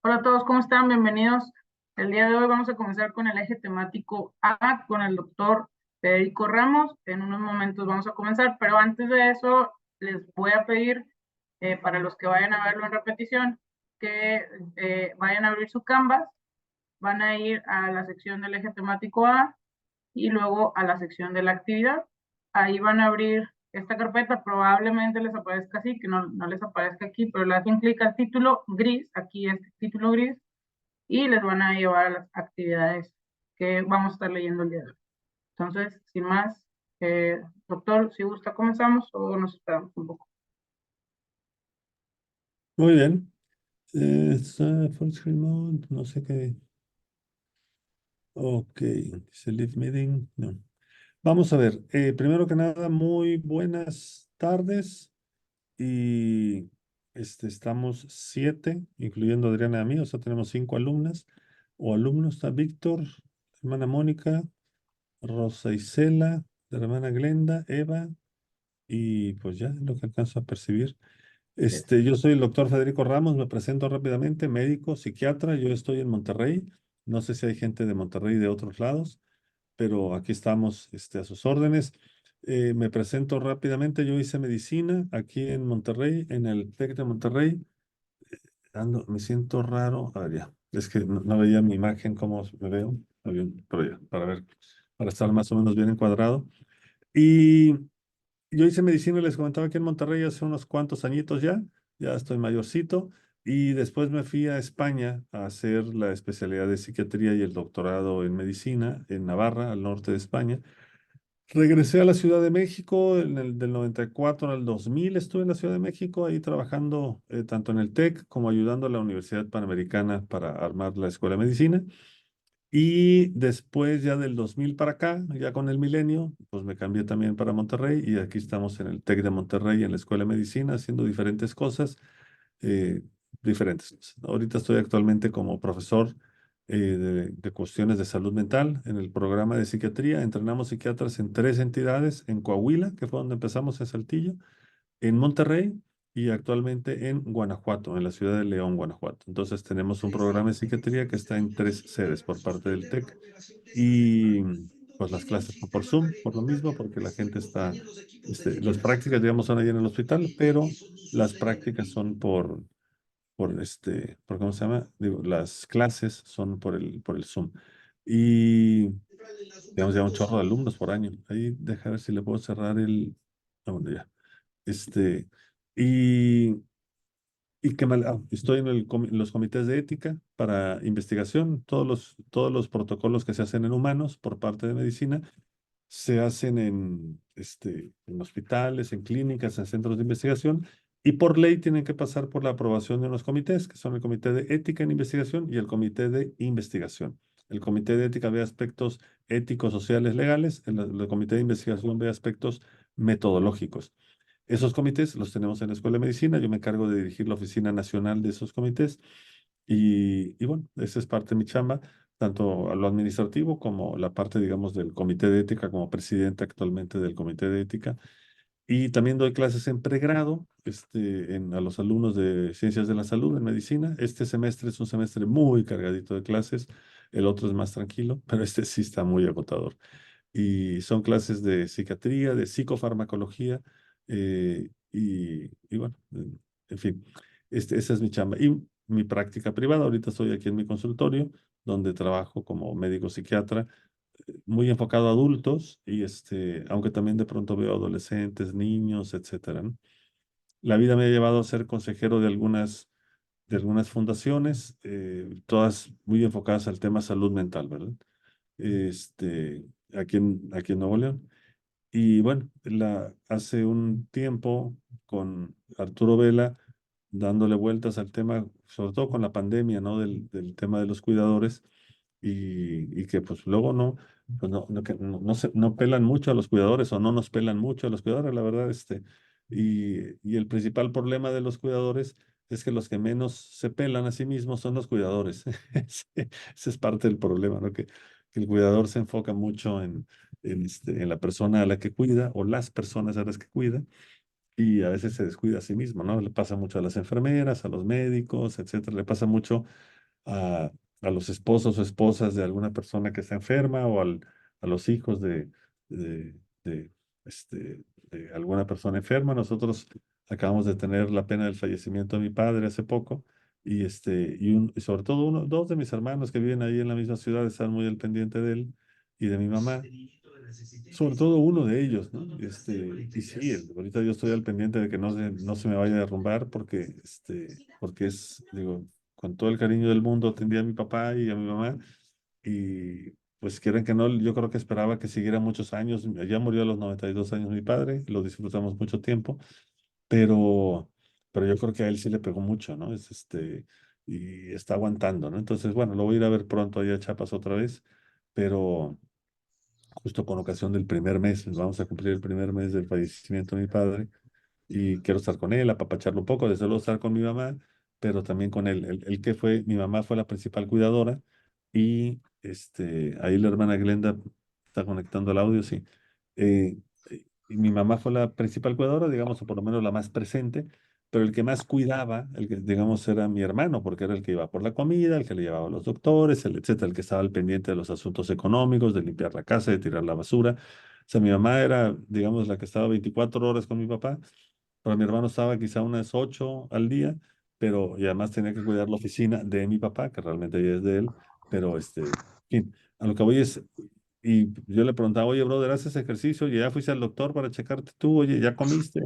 Hola a todos, ¿cómo están? Bienvenidos. El día de hoy vamos a comenzar con el eje temático A con el doctor Federico Ramos. En unos momentos vamos a comenzar, pero antes de eso les voy a pedir para los que vayan a verlo en repetición que vayan a abrir su Canvas, van a ir a la sección del eje temático A y luego a la sección de la actividad. Ahí van a abrir esta carpeta, probablemente les aparezca así, que no les aparezca aquí, pero le hacen clic al título gris, aquí este título gris, y les van a llevar a las actividades que vamos a estar leyendo el día de hoy. Entonces, sin más, doctor, si gusta, comenzamos o nos esperamos un poco. Muy bien. Full screen mode, no sé qué. Ok, dice Leave Meeting. No. Vamos a ver. Primero que nada, muy buenas tardes. Y estamos 7, incluyendo a Adriana y a mí, o sea, tenemos 5 alumnas o alumnos. Está Víctor, hermana Mónica, Rosa Isela, la hermana Glenda, Eva, y pues ya lo que alcanzo a percibir. Yo soy el doctor Federico Ramos, me presento rápidamente, médico, psiquiatra, yo estoy en Monterrey, no sé si hay gente de Monterrey y de otros lados, pero aquí estamos a sus órdenes. Me presento rápidamente, yo hice medicina aquí en Monterrey, en el TEC de Monterrey. Me siento raro, a ver ya, es que no veía mi imagen, cómo me veo, pero ya, para ver, para estar más o menos bien encuadrado. Y yo hice medicina, les comentaba aquí en Monterrey hace unos cuantos añitos ya estoy mayorcito, y después me fui a España a hacer la especialidad de psiquiatría y el doctorado en medicina en Navarra, al norte de España. Regresé a la Ciudad de México del 94 al 2000, estuve en la Ciudad de México ahí trabajando tanto en el TEC como ayudando a la Universidad Panamericana para armar la Escuela de Medicina. Y después ya del 2000 para acá, ya con el milenio, pues me cambié también para Monterrey y aquí estamos en el TEC de Monterrey, en la Escuela de Medicina, haciendo diferentes cosas, eh, diferentes cosas. Ahorita estoy actualmente como profesor de cuestiones de salud mental en el programa de psiquiatría. Entrenamos psiquiatras en 3 entidades, en Coahuila, que fue donde empezamos en Saltillo, en Monterrey y actualmente en Guanajuato, en la ciudad de León, Guanajuato. Entonces tenemos un programa de psiquiatría que está en 3 sedes por parte del TEC y pues las clases son por Zoom, por lo mismo, porque la gente está, las prácticas, digamos, son allí en el hospital, pero las prácticas son por ¿cómo se llama? Digo, las clases son por el Zoom. Y, digamos, ya un chorro de alumnos por año. Ahí, dejar ver si le puedo cerrar bueno, ya. Este, y, estoy en los comités de ética para investigación. Todos los protocolos que se hacen en humanos por parte de medicina se hacen en hospitales, en clínicas, en centros de investigación. Y por ley tienen que pasar por la aprobación de unos comités, que son el Comité de Ética en Investigación y el Comité de Investigación. El Comité de Ética ve aspectos éticos, sociales, legales. El Comité de Investigación ve aspectos metodológicos. Esos comités los tenemos en la Escuela de Medicina. Yo me encargo de dirigir la oficina nacional de esos comités. Y bueno, esa es parte de mi chamba, tanto a lo administrativo como la parte, digamos, del comité de ética, como presidente actualmente del comité de ética. Y también doy clases en pregrado, a los alumnos de Ciencias de la Salud en Medicina. Este semestre es un semestre muy cargadito de clases, el otro es más tranquilo, pero este sí está muy agotador. Y son clases de psiquiatría, de psicofarmacología, y bueno, en fin, esa es mi chamba. Y mi práctica privada, ahorita estoy aquí en mi consultorio, donde trabajo como médico psiquiatra, muy enfocado a adultos, y aunque también de pronto veo adolescentes, niños, etcétera, ¿no? La vida me ha llevado a ser consejero de algunas fundaciones, todas muy enfocadas al tema salud mental, ¿verdad? Aquí en Nuevo León. Y bueno, hace un tiempo con Arturo Vela, dándole vueltas al tema, sobre todo con la pandemia, ¿no? Del tema de los cuidadores, y que pues luego pues no pelan mucho a los cuidadores o no nos pelan mucho a los cuidadores, la verdad, y el principal problema de los cuidadores es que los que menos se pelan a sí mismos son los cuidadores. Ese es parte del problema, ¿no? Que el cuidador se enfoca mucho en la persona a la que cuida o las personas a las que cuida, y a veces se descuida a sí mismo, ¿no? Le pasa mucho a las enfermeras, a los médicos, etcétera. Le pasa mucho a, a los esposos o esposas de alguna persona que está enferma o a los hijos de, de, de alguna persona enferma. Nosotros acabamos de tener la pena del fallecimiento de mi padre hace poco y sobre todo dos de mis hermanos que viven ahí en la misma ciudad están muy al pendiente de él y de mi mamá. Sobre todo uno de ellos, ¿no? Y sí, ahorita yo estoy al pendiente de que no se me vaya a derrumbar porque digo, con todo el cariño del mundo atendí a mi papá y a mi mamá y pues quieran que no, yo creo que esperaba que siguiera muchos años. Ya murió a los 92 años mi padre, lo disfrutamos mucho tiempo, pero, pero yo creo que a él sí le pegó mucho, ¿no? Y está aguantando, ¿no? Entonces, bueno, lo voy a ir a ver pronto allá a Chiapas otra vez, pero justo con ocasión del primer mes, vamos a cumplir el primer mes del fallecimiento de mi padre y quiero estar con él, apapacharlo un poco, desde luego estar con mi mamá, pero también con él. Mi mamá fue la principal cuidadora y ahí la hermana Glenda está conectando el audio, sí. Eh, y mi mamá fue la principal cuidadora, digamos, o por lo menos la más presente, pero el que más cuidaba, el que, digamos, era mi hermano, porque era el que iba por la comida, el que le llevaba a los doctores, etcétera, el que estaba al pendiente de los asuntos económicos, de limpiar la casa, de tirar la basura. O sea, mi mamá era, digamos, la que estaba 24 horas con mi papá, pero mi hermano estaba quizá unas 8 al día, pero y además tenía que cuidar la oficina de mi papá, que realmente ya es de él, pero en fin, a lo que voy es, y yo le preguntaba, oye, brother, ¿haces ejercicio? ¿Y ya fuiste al doctor para checarte tú? Oye, ¿ya comiste?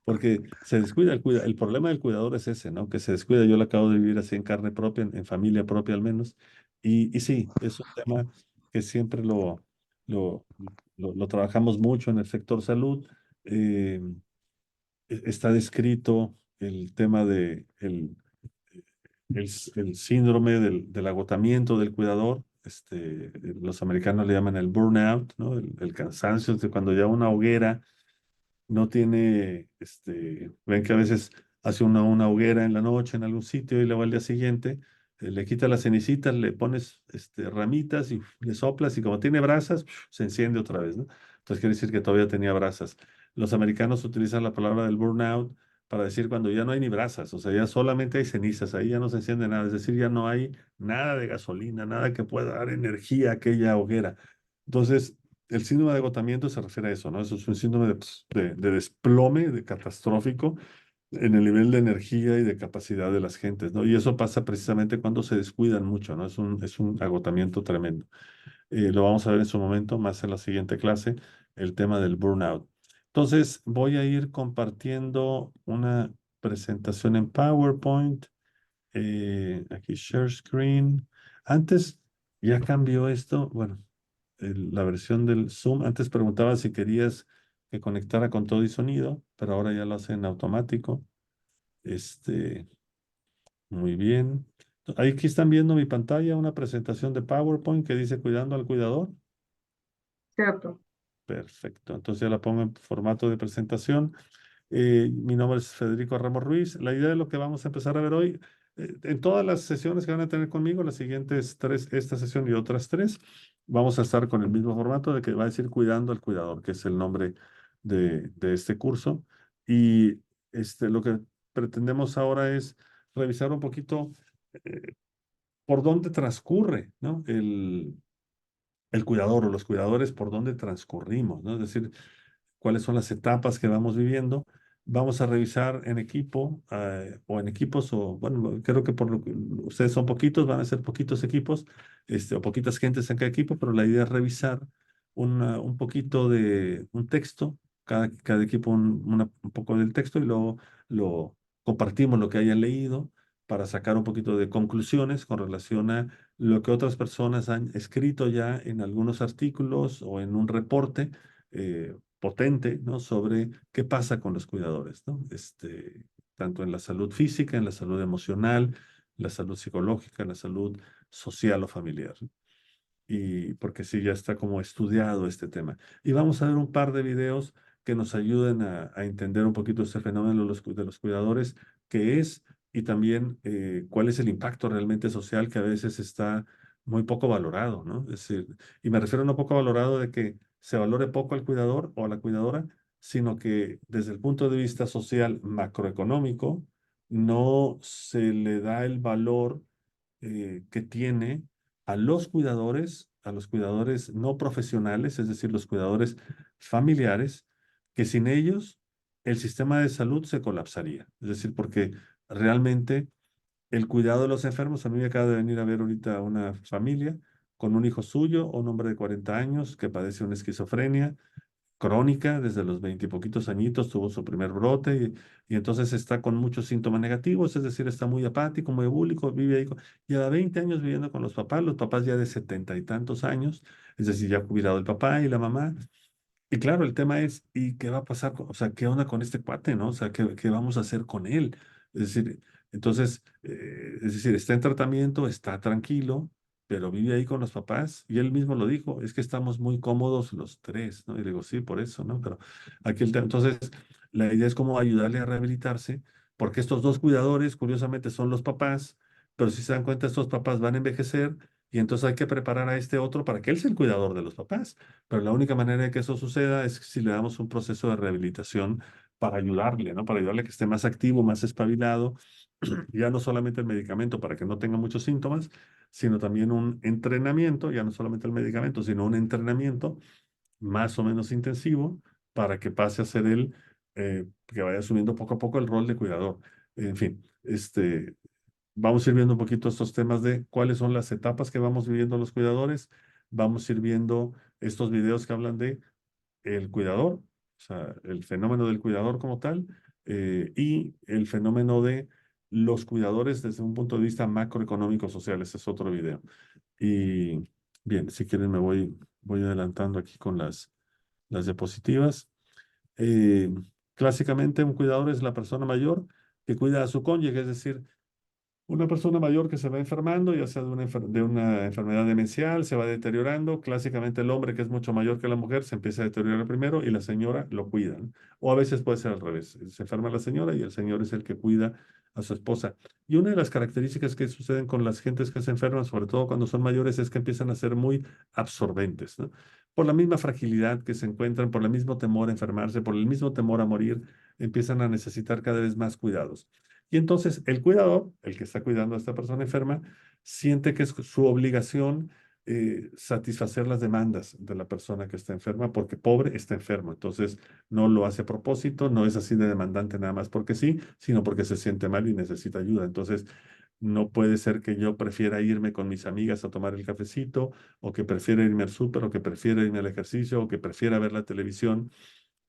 Porque se descuida el problema del cuidador es ese, ¿no? Que se descuida. Yo lo acabo de vivir así en carne propia, en familia propia al menos. Y sí, es un tema que siempre lo, lo trabajamos mucho en el sector salud. Eh, Está descrito el tema de el síndrome del agotamiento del cuidador. Los americanos le llaman el burnout, ¿no? El cansancio de cuando ya una hoguera no tiene, ven que a veces hace una hoguera en la noche en algún sitio y luego al día siguiente le quita las cenicitas, le pones ramitas y le soplas y como tiene brasas, se enciende otra vez, ¿no? Entonces quiere decir que todavía tenía brasas. Los americanos utilizan la palabra del burnout para decir cuando ya no hay ni brasas, o sea, ya solamente hay cenizas, ahí ya no se enciende nada, es decir, ya no hay nada de gasolina, nada que pueda dar energía a aquella hoguera. Entonces, el síndrome de agotamiento se refiere a eso, ¿no? Eso es un síndrome de desplome, de catastrófico en el nivel de energía y de capacidad de las gentes, ¿no? Y eso pasa precisamente cuando se descuidan mucho, ¿no? Es un agotamiento tremendo. Lo vamos a ver en su momento, más en la siguiente clase, el tema del burnout. Entonces, voy a ir compartiendo una presentación en PowerPoint. Aquí, share screen. Antes ya cambió esto. Bueno, la versión del Zoom. Antes preguntaba si querías que conectara con todo y sonido, pero ahora ya lo hace en automático. Este, muy bien. Ahí aquí están viendo mi pantalla, una presentación de PowerPoint que dice Cuidando al Cuidador. Cierto. Perfecto. Entonces ya la pongo en formato de presentación. Mi nombre es Federico Ramos Ruiz. La idea de lo que vamos a empezar a ver hoy, en todas las sesiones que van a tener conmigo, las siguientes tres, esta sesión y otras tres, vamos a estar con el mismo formato de que va a decir Cuidando al Cuidador, que es el nombre de este curso. Y lo que pretendemos ahora es revisar un poquito por dónde transcurre, ¿no? El cuidador o los cuidadores, por dónde transcurrimos, ¿no? Es decir, cuáles son las etapas que vamos viviendo. Vamos a revisar en equipo o en equipos, o bueno, creo que por lo que ustedes son poquitos, van a ser poquitos equipos, o poquitas gentes en cada equipo, pero la idea es revisar un poquito de un texto, cada equipo un poco del texto y luego lo compartimos lo que hayan leído para sacar un poquito de conclusiones con relación a lo que otras personas han escrito ya en algunos artículos o en un reporte. Potente, ¿no? Sobre qué pasa con los cuidadores, ¿no? Tanto en la salud física, en la salud emocional, la salud psicológica, en la salud social o familiar. Y porque sí, ya está como estudiado este tema. Y vamos a ver un par de videos que nos ayuden a entender un poquito este fenómeno de los cuidadores, qué es y también cuál es el impacto realmente social que a veces está muy poco valorado, ¿no? Es decir, y me refiero a no poco valorado de que se valore poco al cuidador o a la cuidadora, sino que desde el punto de vista social macroeconómico no se le da el valor que tiene a los cuidadores no profesionales, es decir, los cuidadores familiares, que sin ellos el sistema de salud se colapsaría. Es decir, porque realmente el cuidado de los enfermos, a mí me acaba de venir a ver ahorita una familia con un hijo suyo, un hombre de 40 años que padece una esquizofrenia crónica desde los 20 y poquitos añitos, tuvo su primer brote y entonces está con muchos síntomas negativos, es decir, está muy apático, muy ebúlico, vive ahí, lleva 20 años viviendo con los papás ya de 70 y tantos años, es decir, ya ha jubilado el papá y la mamá, y claro, el tema es, ¿y qué va a pasar? O sea, ¿qué onda con este cuate, no? O sea, ¿qué vamos a hacer con él? Es decir, entonces, es decir, está en tratamiento, está tranquilo, pero vive ahí con los papás y él mismo lo dijo, es que estamos muy cómodos los tres, ¿no? Y le digo, sí, por eso, ¿no? Pero aquí el tema, entonces, la idea es cómo ayudarle a rehabilitarse, porque estos dos cuidadores, curiosamente, son los papás, pero si se dan cuenta, estos papás van a envejecer y entonces hay que preparar a este otro para que él sea el cuidador de los papás. Pero la única manera de que eso suceda es si le damos un proceso de rehabilitación para ayudarle, ¿no? Para ayudarle a que esté más activo, más espabilado, ya no solamente el medicamento para que no tenga muchos síntomas, sino también un entrenamiento, ya no solamente el medicamento, sino un entrenamiento más o menos intensivo para que pase a ser él, que vaya asumiendo poco a poco el rol de cuidador. En fin, vamos a ir viendo un poquito estos temas de cuáles son las etapas que vamos viviendo los cuidadores. Vamos a ir viendo estos videos que hablan de el cuidador, o sea, el fenómeno del cuidador como tal, y el fenómeno de los cuidadores desde un punto de vista macroeconómico social. Ese es otro video. Y bien, si quieren voy adelantando aquí con las diapositivas. Eh, Clásicamente, un cuidador es la persona mayor que cuida a su cónyuge, es decir, una persona mayor que se va enfermando, ya sea de una enfermedad demencial, se va deteriorando. Clásicamente el hombre que es mucho mayor que la mujer se empieza a deteriorar primero y la señora lo cuida, ¿no? O a veces puede ser al revés. Se enferma la señora y el señor es el que cuida a su esposa. Y una de las características que suceden con las gentes que se enferman, sobre todo cuando son mayores, es que empiezan a ser muy absorbentes, ¿no? Por la misma fragilidad que se encuentran, por el mismo temor a enfermarse, por el mismo temor a morir, empiezan a necesitar cada vez más cuidados. Y entonces el cuidador, el que está cuidando a esta persona enferma, siente que es su obligación satisfacer las demandas de la persona que está enferma, porque pobre está enfermo. Entonces no lo hace a propósito, no es así de demandante nada más porque sí, sino porque se siente mal y necesita ayuda. Entonces no puede ser que yo prefiera irme con mis amigas a tomar el cafecito, o que prefiera irme al súper, o que prefiera irme al ejercicio, o que prefiera ver la televisión,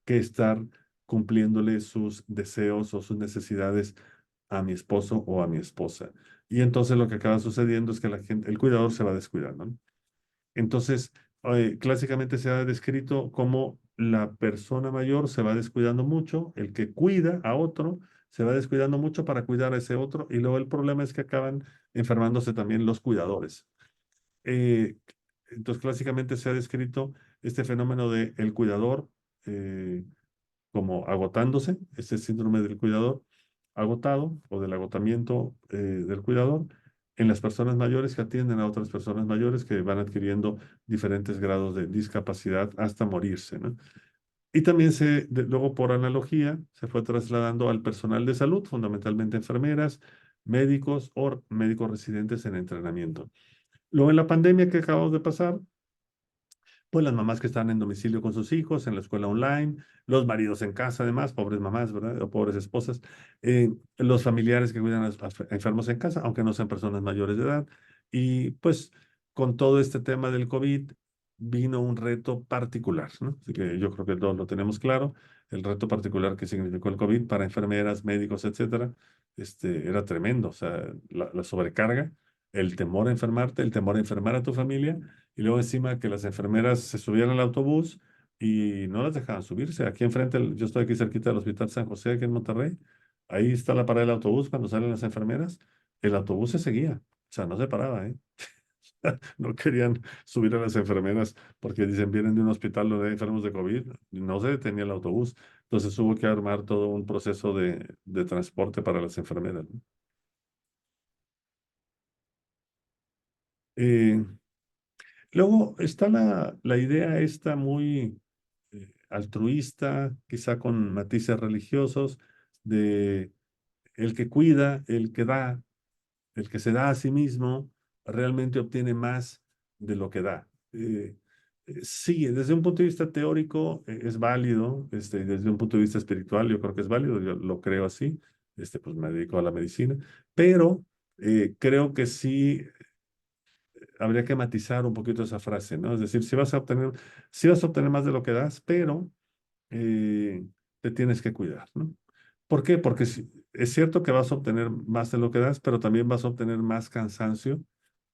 que estar cumpliéndole sus deseos o sus necesidades a mi esposo o a mi esposa. Y entonces lo que acaba sucediendo es que el cuidador se va descuidando, ¿no? Entonces, clásicamente se ha descrito como la persona mayor se va descuidando mucho, el que cuida a otro se va descuidando mucho para cuidar a ese otro, y luego el problema es que acaban enfermándose también los cuidadores. Eh, entonces, clásicamente se ha descrito este fenómeno de el cuidador, eh, como agotándose, ese síndrome del cuidador agotado o del agotamiento del cuidador en las personas mayores que atienden a otras personas mayores que van adquiriendo diferentes grados de discapacidad hasta morirse, ¿no? Y también luego por analogía se fue trasladando al personal de salud, fundamentalmente enfermeras, médicos o médicos residentes en entrenamiento. Luego en la pandemia que acabamos de pasar, pues las mamás que están en domicilio con sus hijos, en la escuela online, los maridos en casa, además, pobres mamás, ¿verdad? O pobres esposas, los familiares que cuidan a enfermos en casa, aunque no sean personas mayores de edad. Y pues con todo este tema del COVID vino un reto particular, ¿no? Así que yo creo que todos lo tenemos claro, el reto particular que significó el COVID para enfermeras, médicos, etcétera, era tremendo, o sea, la sobrecarga, el temor a enfermarte, el temor a enfermar a tu familia, y luego encima que las enfermeras se subieran al autobús y no las dejaban subirse. Aquí enfrente, yo estoy aquí cerquita del Hospital San José, aquí en Monterrey. Ahí está la parada del autobús cuando salen las enfermeras. El autobús se seguía, o sea, no se paraba, ¿eh? No querían subir a las enfermeras porque dicen, vienen de un hospital donde hay enfermos de COVID. Y no se detenía el autobús. Entonces hubo que armar todo un proceso de transporte para las enfermeras, ¿no? Eh, Luego está la idea esta muy altruista, quizá con matices religiosos, de el que cuida, el que da. El que se da a sí mismo realmente obtiene más de lo que da. Sí, desde un punto de vista teórico es válido, desde un punto de vista espiritual yo creo que es válido, yo lo creo así, pues me dedico a la medicina, pero creo que sí habría que matizar un poquito esa frase, ¿no? Es decir, si vas a obtener más de lo que das, pero eh, te tienes que cuidar, ¿no? ¿Por qué? Porque es cierto que vas a obtener más de lo que das, pero también vas a obtener más cansancio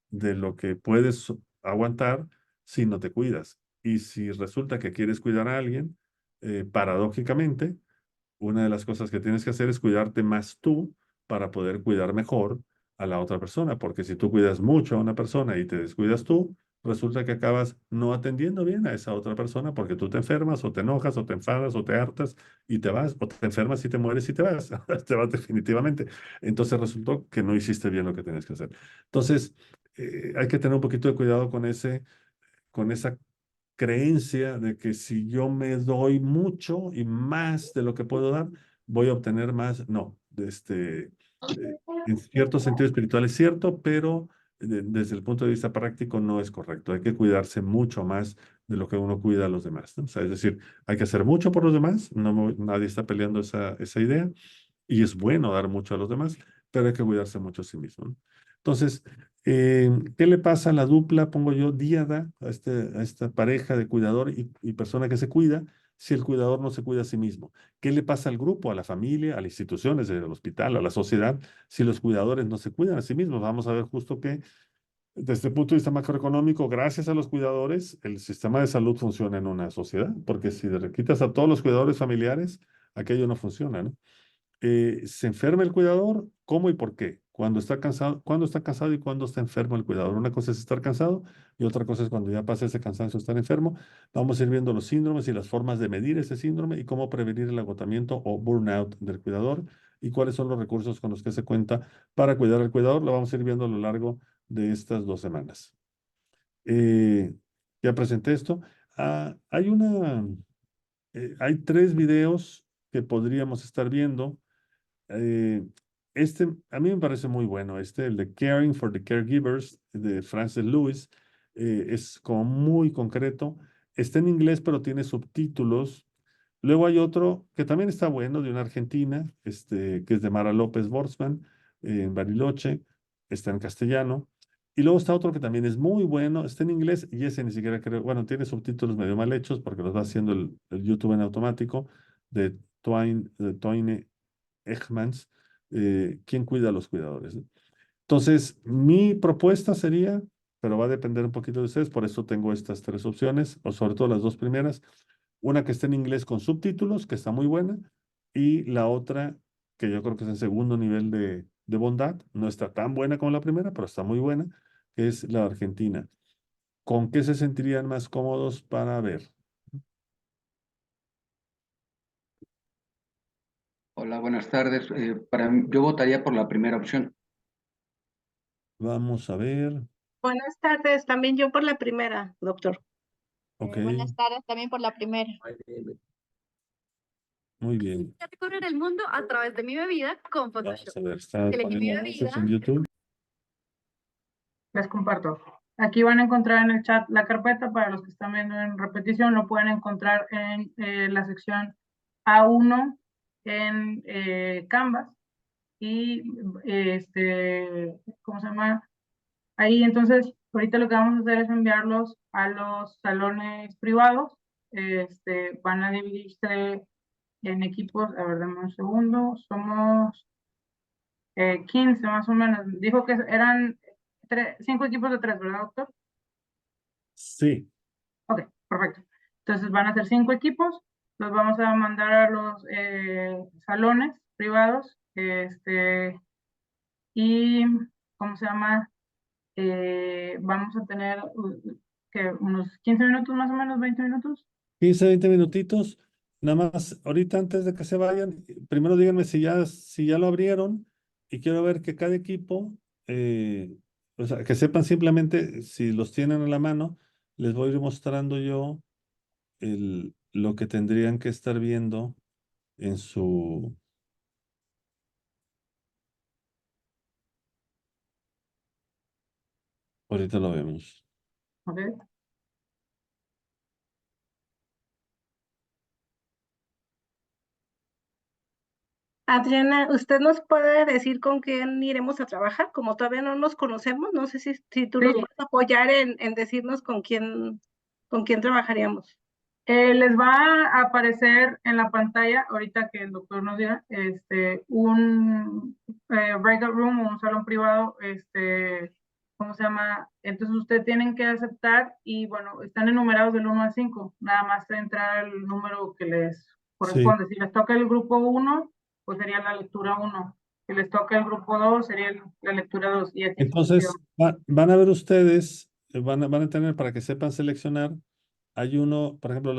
de lo que puedes aguantar si no te cuidas. Y si resulta que quieres cuidar a alguien, paradójicamente, una de las cosas que tienes que hacer es cuidarte más tú para poder cuidar mejor a la otra persona, porque si tú cuidas mucho a una persona y te descuidas tú, resulta que acabas no atendiendo bien a esa otra persona porque tú te enfermas o te enojas o te enfadas o te hartas y te vas, o te enfermas y te mueres y te vas, te vas definitivamente. Entonces resultó que no hiciste bien lo que tenías que hacer. Entonces, hay que tener un poquito de cuidado con esa creencia de que si yo me doy mucho y más de lo que puedo dar, voy a obtener más. No, en cierto sentido espiritual es cierto, pero desde el punto de vista práctico no es correcto. Hay que cuidarse mucho más de lo que uno cuida a los demás, ¿no? O sea, es decir, hay que hacer mucho por los demás, nadie está peleando esa idea, y es bueno dar mucho a los demás, pero hay que cuidarse mucho a sí mismo, ¿no? Entonces, ¿qué le pasa a la dupla? Pongo yo díada a esta pareja de cuidador y persona que se cuida si el cuidador no se cuida a sí mismo. ¿Qué le pasa al grupo, a la familia, a las instituciones, al hospital, a la sociedad, si los cuidadores no se cuidan a sí mismos? Vamos a ver justo que desde el punto de vista macroeconómico, gracias a los cuidadores, el sistema de salud funciona en una sociedad, porque si le quitas a todos los cuidadores familiares, aquello no funciona, ¿no? Se enferma el cuidador, ¿cómo y por qué? Cuando está cansado y cuando está enfermo el cuidador. Una cosa es estar cansado y otra cosa es cuando ya pasa ese cansancio, estar enfermo. Vamos a ir viendo los síndromes y las formas de medir ese síndrome y cómo prevenir el agotamiento o burnout del cuidador y cuáles son los recursos con los que se cuenta para cuidar al cuidador. Lo vamos a ir viendo a lo largo de estas 2 semanas. Eh, ya presenté esto. Hay 3 videos que podríamos estar viendo. eh, a mí me parece muy bueno, el de Caring for the Caregivers de Francis Lewis, es como muy concreto. Está en inglés, pero tiene subtítulos. Luego hay otro que también está bueno, de una argentina, que es de Mara López Borsman, en Bariloche, está en castellano. Y luego está otro que también es muy bueno, está en inglés y ese ni siquiera creo, bueno, tiene subtítulos medio mal hechos porque los va haciendo el YouTube en automático, de Toine Egmans, ¿quién cuida a los cuidadores? ¿No? Entonces, mi propuesta sería, pero va a depender un poquito de ustedes, por eso tengo estas 3 opciones, o sobre todo las 2 primeras, una que esté en inglés con subtítulos, que está muy buena, y la otra, que yo creo que es el segundo nivel de bondad, no está tan buena como la primera, pero está muy buena, que es la Argentina. ¿Con qué se sentirían más cómodos para ver? Hola, buenas tardes. Yo votaría por la primera opción. Vamos a ver. Buenas tardes, también yo por la primera, doctor. Ok, Buenas tardes, también por la primera. muy bien. Recorrer el mundo a través de mi bebida con Photoshop. Vamos a ver, está Elegí mi poniendo anuncios bebida. en YouTube. Les comparto. Aquí van a encontrar en el chat la carpeta. Para los que están viendo en repetición, lo pueden encontrar en la sección A1 en Canvas. Y ¿cómo se llama? Ahí entonces, ahorita lo que vamos a hacer es enviarlos a los salones privados. Van a dividirse en equipos. A ver, dame un segundo. Somos 15 más o menos. Dijo que eran 5 equipos de 3, ¿verdad, doctor? Sí, Ok, perfecto. Entonces van a ser 5 equipos, los vamos a mandar a los salones privados, y, ¿cómo se llama? Vamos a tener que unos 15 minutos más o menos, 20 minutos. 15, 20 minutitos. Nada más, ahorita antes de que se vayan, primero díganme si ya lo abrieron y quiero ver que cada equipo, o sea, que sepan simplemente si los tienen a la mano, les voy a ir mostrando yo lo que tendrían que estar viendo en su... Ahorita lo vemos. ¿Ok? Adriana, ¿usted nos puede decir con quién iremos a trabajar? Como todavía no nos conocemos, no sé si tú nos Sí, puedes apoyar en decirnos con quién trabajaríamos. les va a aparecer en la pantalla, ahorita que el doctor nos diga, un breakout room o un salón privado, ¿cómo se llama? Entonces ustedes tienen que aceptar y bueno, están enumerados del 1 al 5, nada más entrar al número que les Sí. corresponde. Si les toca el grupo 1, pues sería la lectura 1. Si les toca el grupo 2, sería la lectura 2 y así Entonces, sucesivamente. van a ver ustedes, van a tener para que sepan seleccionar. Hay uno, por ejemplo,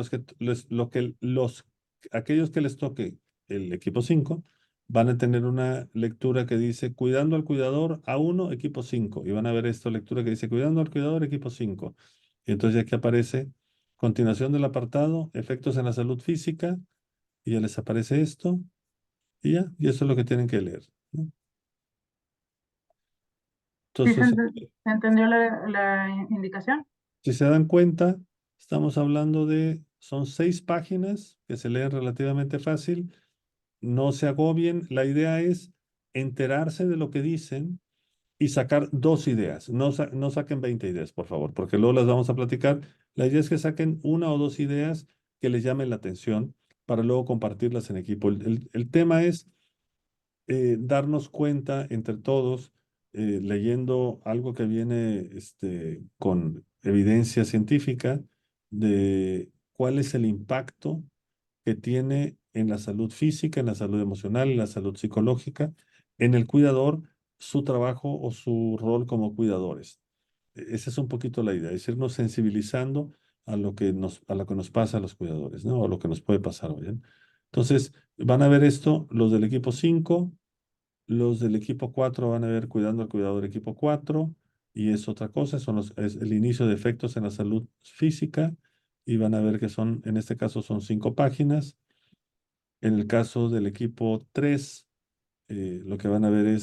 aquellos que les toque el equipo 5 van a tener una lectura que dice Cuidando al cuidador A1, equipo 5. Y van a ver esta lectura que dice Cuidando al cuidador, equipo 5. Y entonces aquí aparece continuación del apartado, efectos en la salud física, y ya les aparece esto, y ya, y eso es lo que tienen que leer, ¿no? ¿Sí se Entonces, entendió la indicación? si se dan cuenta, estamos hablando son 6 páginas que se leen relativamente fácil. No se agobien. La idea es enterarse de lo que dicen y sacar 2 ideas. No saquen 20 ideas, por favor, porque luego las vamos a platicar. La idea es que saquen 1 o 2 ideas que les llamen la atención para luego compartirlas en equipo. El tema es darnos cuenta entre todos, leyendo algo que viene con evidencia científica de cuál es el impacto que tiene en la salud física, en la salud emocional, en la salud psicológica, en el cuidador, su trabajo o su rol como cuidadores. Esa es un poquito la idea, es irnos sensibilizando a lo que nos pasa a los cuidadores, ¿no? O a lo que nos puede pasar hoy, ¿no? Entonces, van a ver esto los del equipo 5. Los del equipo 4 van a ver Cuidando al cuidador equipo 4 y es otra cosa, es el inicio de efectos en la salud física y van a ver que en este caso son 5 páginas. En el caso del equipo 3, lo que van a ver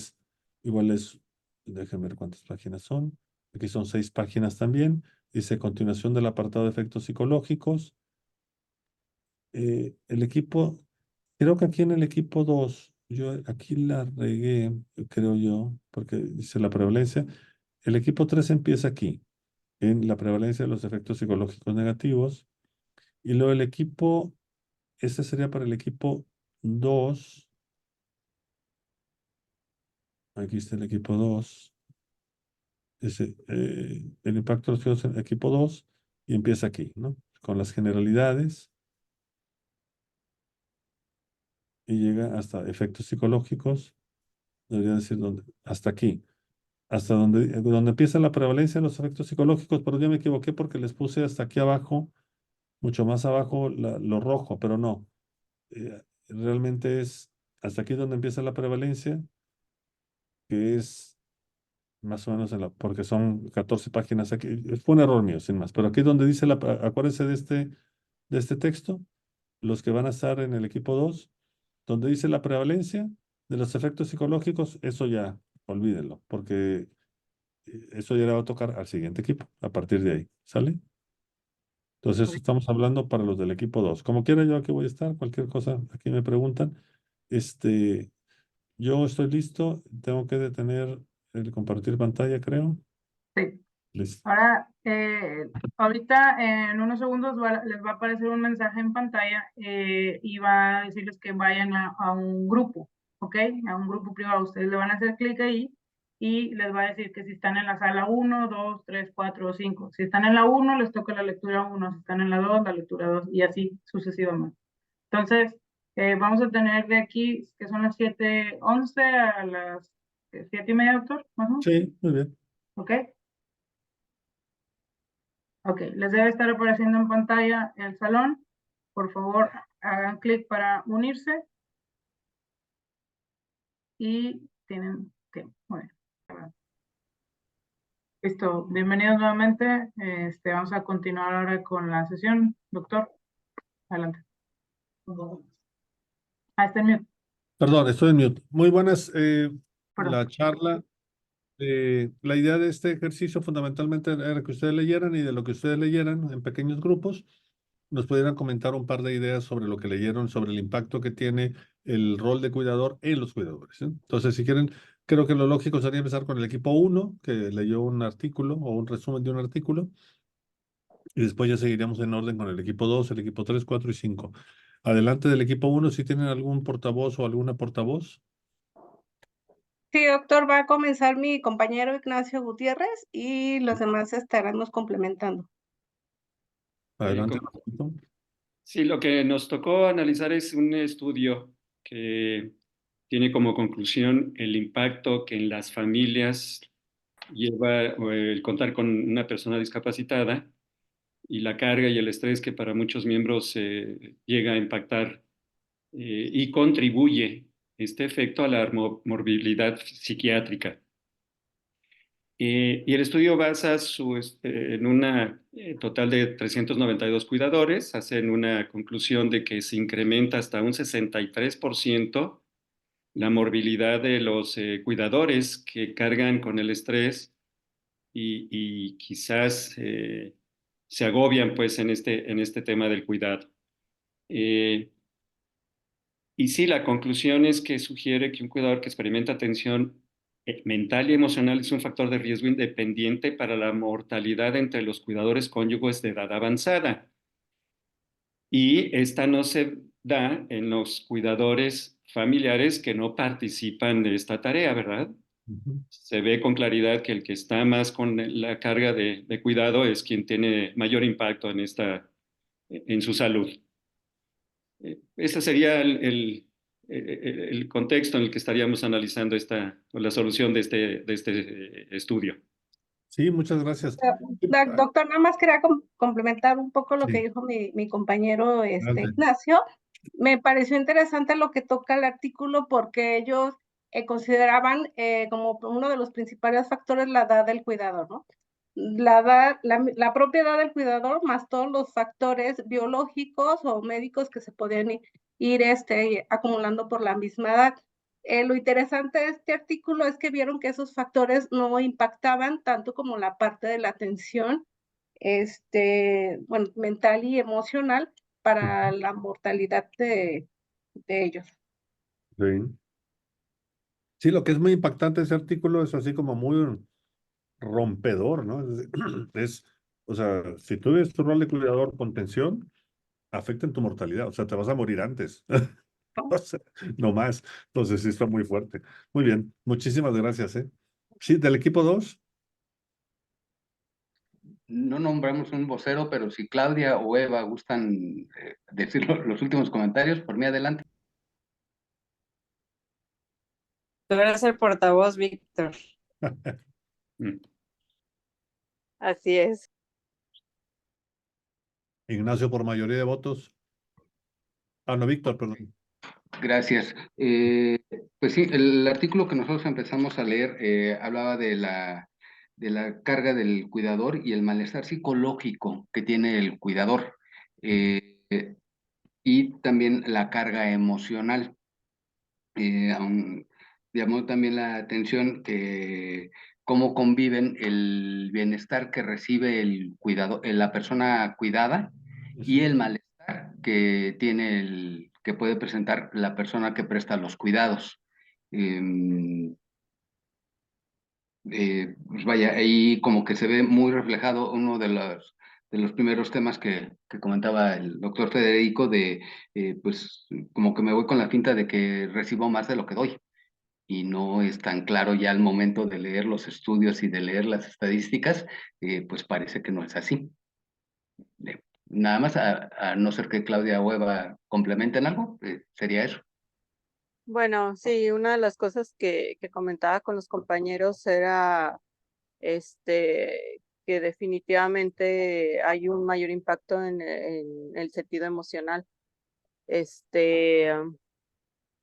déjenme ver cuántas páginas son. Aquí son 6 páginas también. Dice continuación del apartado de efectos psicológicos. El equipo, creo que aquí en el equipo 2 yo aquí la regué, creo yo, porque dice la prevalencia. El equipo 3 empieza aquí, en la prevalencia de los efectos psicológicos negativos. Y luego este sería para el equipo 2. Aquí está el equipo 2. El impacto de los cuidados en el equipo 2 y empieza aquí, ¿no? Con las generalidades y llega hasta efectos psicológicos. Debería decir hasta aquí. Hasta donde empieza la prevalencia de los efectos psicológicos, pero yo me equivoqué porque les puse hasta aquí abajo, mucho más abajo, lo rojo, pero no. Realmente es hasta aquí donde empieza la prevalencia, que es más o menos porque son 14 páginas aquí. Fue un error mío, sin más. Pero aquí donde dice, acuérdense de este texto, los que van a estar en el equipo 2 donde dice la prevalencia de los efectos psicológicos, eso ya, olvídenlo, porque eso ya le va a tocar al siguiente equipo, a partir de ahí, ¿sale? Entonces, eso estamos hablando para los del equipo 2. Como quiera, yo aquí voy a estar, cualquier cosa, aquí me preguntan. Yo estoy listo, tengo que detener el compartir pantalla, creo. Sí. Listo. Ahora, ahorita en unos segundos les va a aparecer un mensaje en pantalla y va a decirles que vayan a un grupo, ¿ok? A un grupo privado. Ustedes le van a hacer clic ahí y les va a decir que si están en la sala 1, 2, 3, 4 o 5. Si están en la 1, les toca la lectura 1. Si están en la 2, la lectura 2 y así sucesivamente. Entonces, vamos a tener de aquí, que son las 7:11 a las 7:30, doctor, más o menos, Sí, muy bien. ¿ok? Ok, les debe estar apareciendo en pantalla el salón. Por favor, hagan clic para unirse y tienen tiempo. Muy bien. Listo, bienvenidos nuevamente. Vamos a continuar ahora con la sesión. Doctor, adelante. Está en mute, Perdón, estoy en mute. Muy buenas, perdón. la charla. La idea de este ejercicio fundamentalmente era que ustedes leyeran y de lo que ustedes leyeran en pequeños grupos, nos pudieran comentar un par de ideas sobre lo que leyeron, sobre el impacto que tiene el rol de cuidador en los cuidadores, ¿eh? Entonces, si quieren, creo que lo lógico sería empezar con el equipo 1, que leyó un artículo o un resumen de un artículo, y después ya seguiríamos en orden con el equipo 2, el equipo 3, 4 y 5. Adelante del equipo 1, si tienen algún portavoz o alguna portavoz. Sí, doctor, va a comenzar mi compañero Ignacio Gutiérrez y los demás estaremos complementando. Adelante. Sí, lo que nos tocó analizar es un estudio que tiene como conclusión el impacto que en las familias lleva el contar con una persona discapacitada y la carga y el estrés que para muchos miembros llega a impactar y contribuye este efecto a la morbilidad psiquiátrica. Y el estudio basa en una total de 392 cuidadores, hacen una conclusión de que se incrementa hasta un 63% la morbilidad de los cuidadores que cargan con el estrés y quizás se agobian pues en este tema del cuidado. Y sí, la conclusión es que sugiere que un cuidador que experimenta tensión mental y emocional es un factor de riesgo independiente para la mortalidad entre los cuidadores cónyuges de edad avanzada. Y esta no se da en los cuidadores familiares que no participan de esta tarea, ¿verdad? Se ve con claridad que el que está más con la carga de cuidado es quien tiene mayor impacto en su salud. Ese sería el contexto en el que estaríamos analizando la solución de este estudio. Sí, muchas gracias. Doctor, nada más quería complementar un poco lo que Sí. dijo mi compañero Adelante. Ignacio. Me pareció interesante lo que toca el artículo porque ellos consideraban como uno de los principales factores la edad del cuidador, ¿no? La propia edad del cuidador más todos los factores biológicos o médicos que se podían ir acumulando por la misma edad. Lo interesante de este artículo es que vieron que esos factores no impactaban tanto como la parte de la atención, bueno, mental y emocional para la mortalidad de ellos. Sí. Sí, lo que es muy impactante de ese artículo es así como muy rompedor, ¿no? O sea, si tú ves tu rol de cuidador con tensión, afecta en tu mortalidad, o sea, te vas a morir antes. O sea, no más. Entonces sí está muy fuerte. Muy bien, muchísimas gracias, ¿eh? Sí, del equipo 2. No nombramos un vocero, pero si Claudia o Eva gustan decir los últimos comentarios, por mí adelante. Tú eres el portavoz, Víctor. Así es. Ignacio, por mayoría de votos. Ah, no, Víctor, perdón. Gracias. Pues sí, el artículo que nosotros empezamos a leer hablaba de la carga del cuidador y el malestar psicológico que tiene el cuidador, y también la carga emocional. Llamó también la atención que cómo conviven el bienestar que recibe la persona cuidada y el malestar que que puede presentar la persona que presta los cuidados. Pues vaya, ahí como que se ve muy reflejado uno de los primeros temas que comentaba el doctor Federico pues como que me voy con la finta de que recibo más de lo que doy y no es tan claro ya al momento de leer los estudios y de leer las estadísticas, pues parece que no es así. Nada más, a no ser que Claudia o Eva complementen algo, sería eso. Bueno, sí, una de las cosas que comentaba con los compañeros era que definitivamente hay un mayor impacto en el sentido emocional.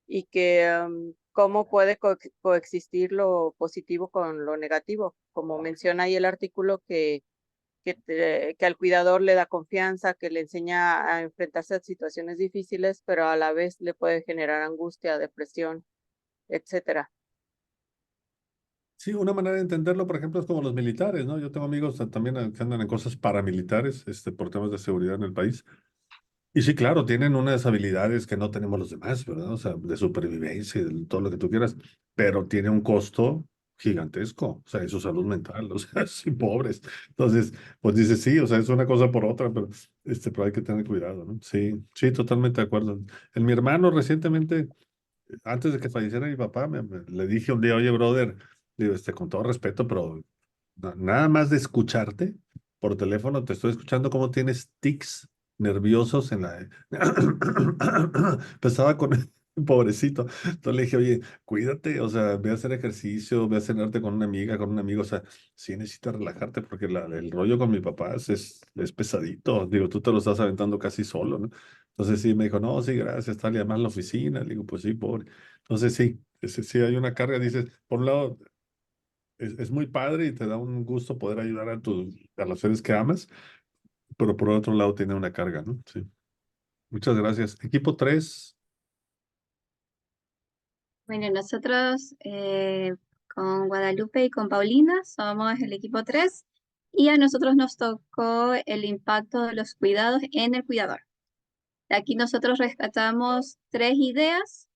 Y que cómo puede coexistir lo positivo con lo negativo. Como menciona ahí el artículo que al cuidador le da confianza, que le enseña a enfrentarse a situaciones difíciles, pero a la vez le puede generar angustia, depresión, etcétera. Sí, una manera de entenderlo, por ejemplo, es como los militares, ¿no? Yo tengo amigos también que andan en cosas paramilitares, por temas de seguridad en el país. Y sí, claro, tienen unas habilidades que no tenemos los demás, ¿verdad? O sea, de supervivencia y de todo lo que tú quieras, pero tiene un costo gigantesco, o sea, y su salud mental, o sea, sí, pobres. Entonces, pues dices, sí, o sea, es una cosa por otra, pero hay que tener cuidado, ¿no? Sí, sí, totalmente de acuerdo. Mi hermano recientemente, antes de que falleciera mi papá, le dije un día, oye, brother, digo, con todo respeto, pero nada más de escucharte por teléfono, te estoy escuchando cómo tienes tics nerviosos en la... Empezaba con... Pobrecito. Entonces le dije, oye, cuídate, o sea, ve a hacer ejercicio, ve a cenarte con una amiga, con un amigo, o sea, sí necesitas relajarte porque el rollo con mi papá es pesadito. Digo, tú te lo estás aventando casi solo, ¿no? Entonces sí, me dijo, no, sí, gracias, tal, y además la oficina. Le digo, pues sí, pobre. Entonces sí, sí hay una carga, dices, por un lado, es muy padre y te da un gusto poder ayudar a los seres que amas, pero por otro lado tiene una carga, ¿no? Sí. Muchas gracias. Equipo 3. Bueno, nosotros con Guadalupe y con Paulina somos el equipo 3 y a nosotros nos tocó el impacto de los cuidados en el cuidador. Aquí nosotros rescatamos 3 ideas.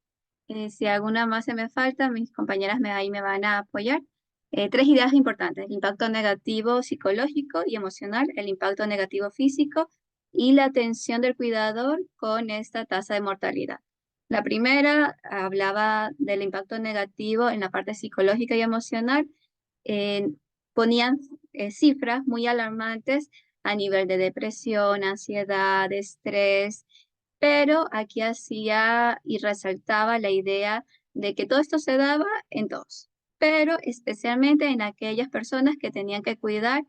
Si alguna más se me falta, mis compañeras ahí me van a apoyar. 3 ideas importantes: el impacto negativo psicológico y emocional, el impacto negativo físico y la atención del cuidador con esta tasa de mortalidad. La primera hablaba del impacto negativo en la parte psicológica y emocional. Eh, Ponían cifras muy alarmantes a nivel de depresión, ansiedad, estrés, pero aquí hacía y resaltaba la idea de que todo esto se daba en todos, pero especialmente en aquellas personas que tenían que cuidar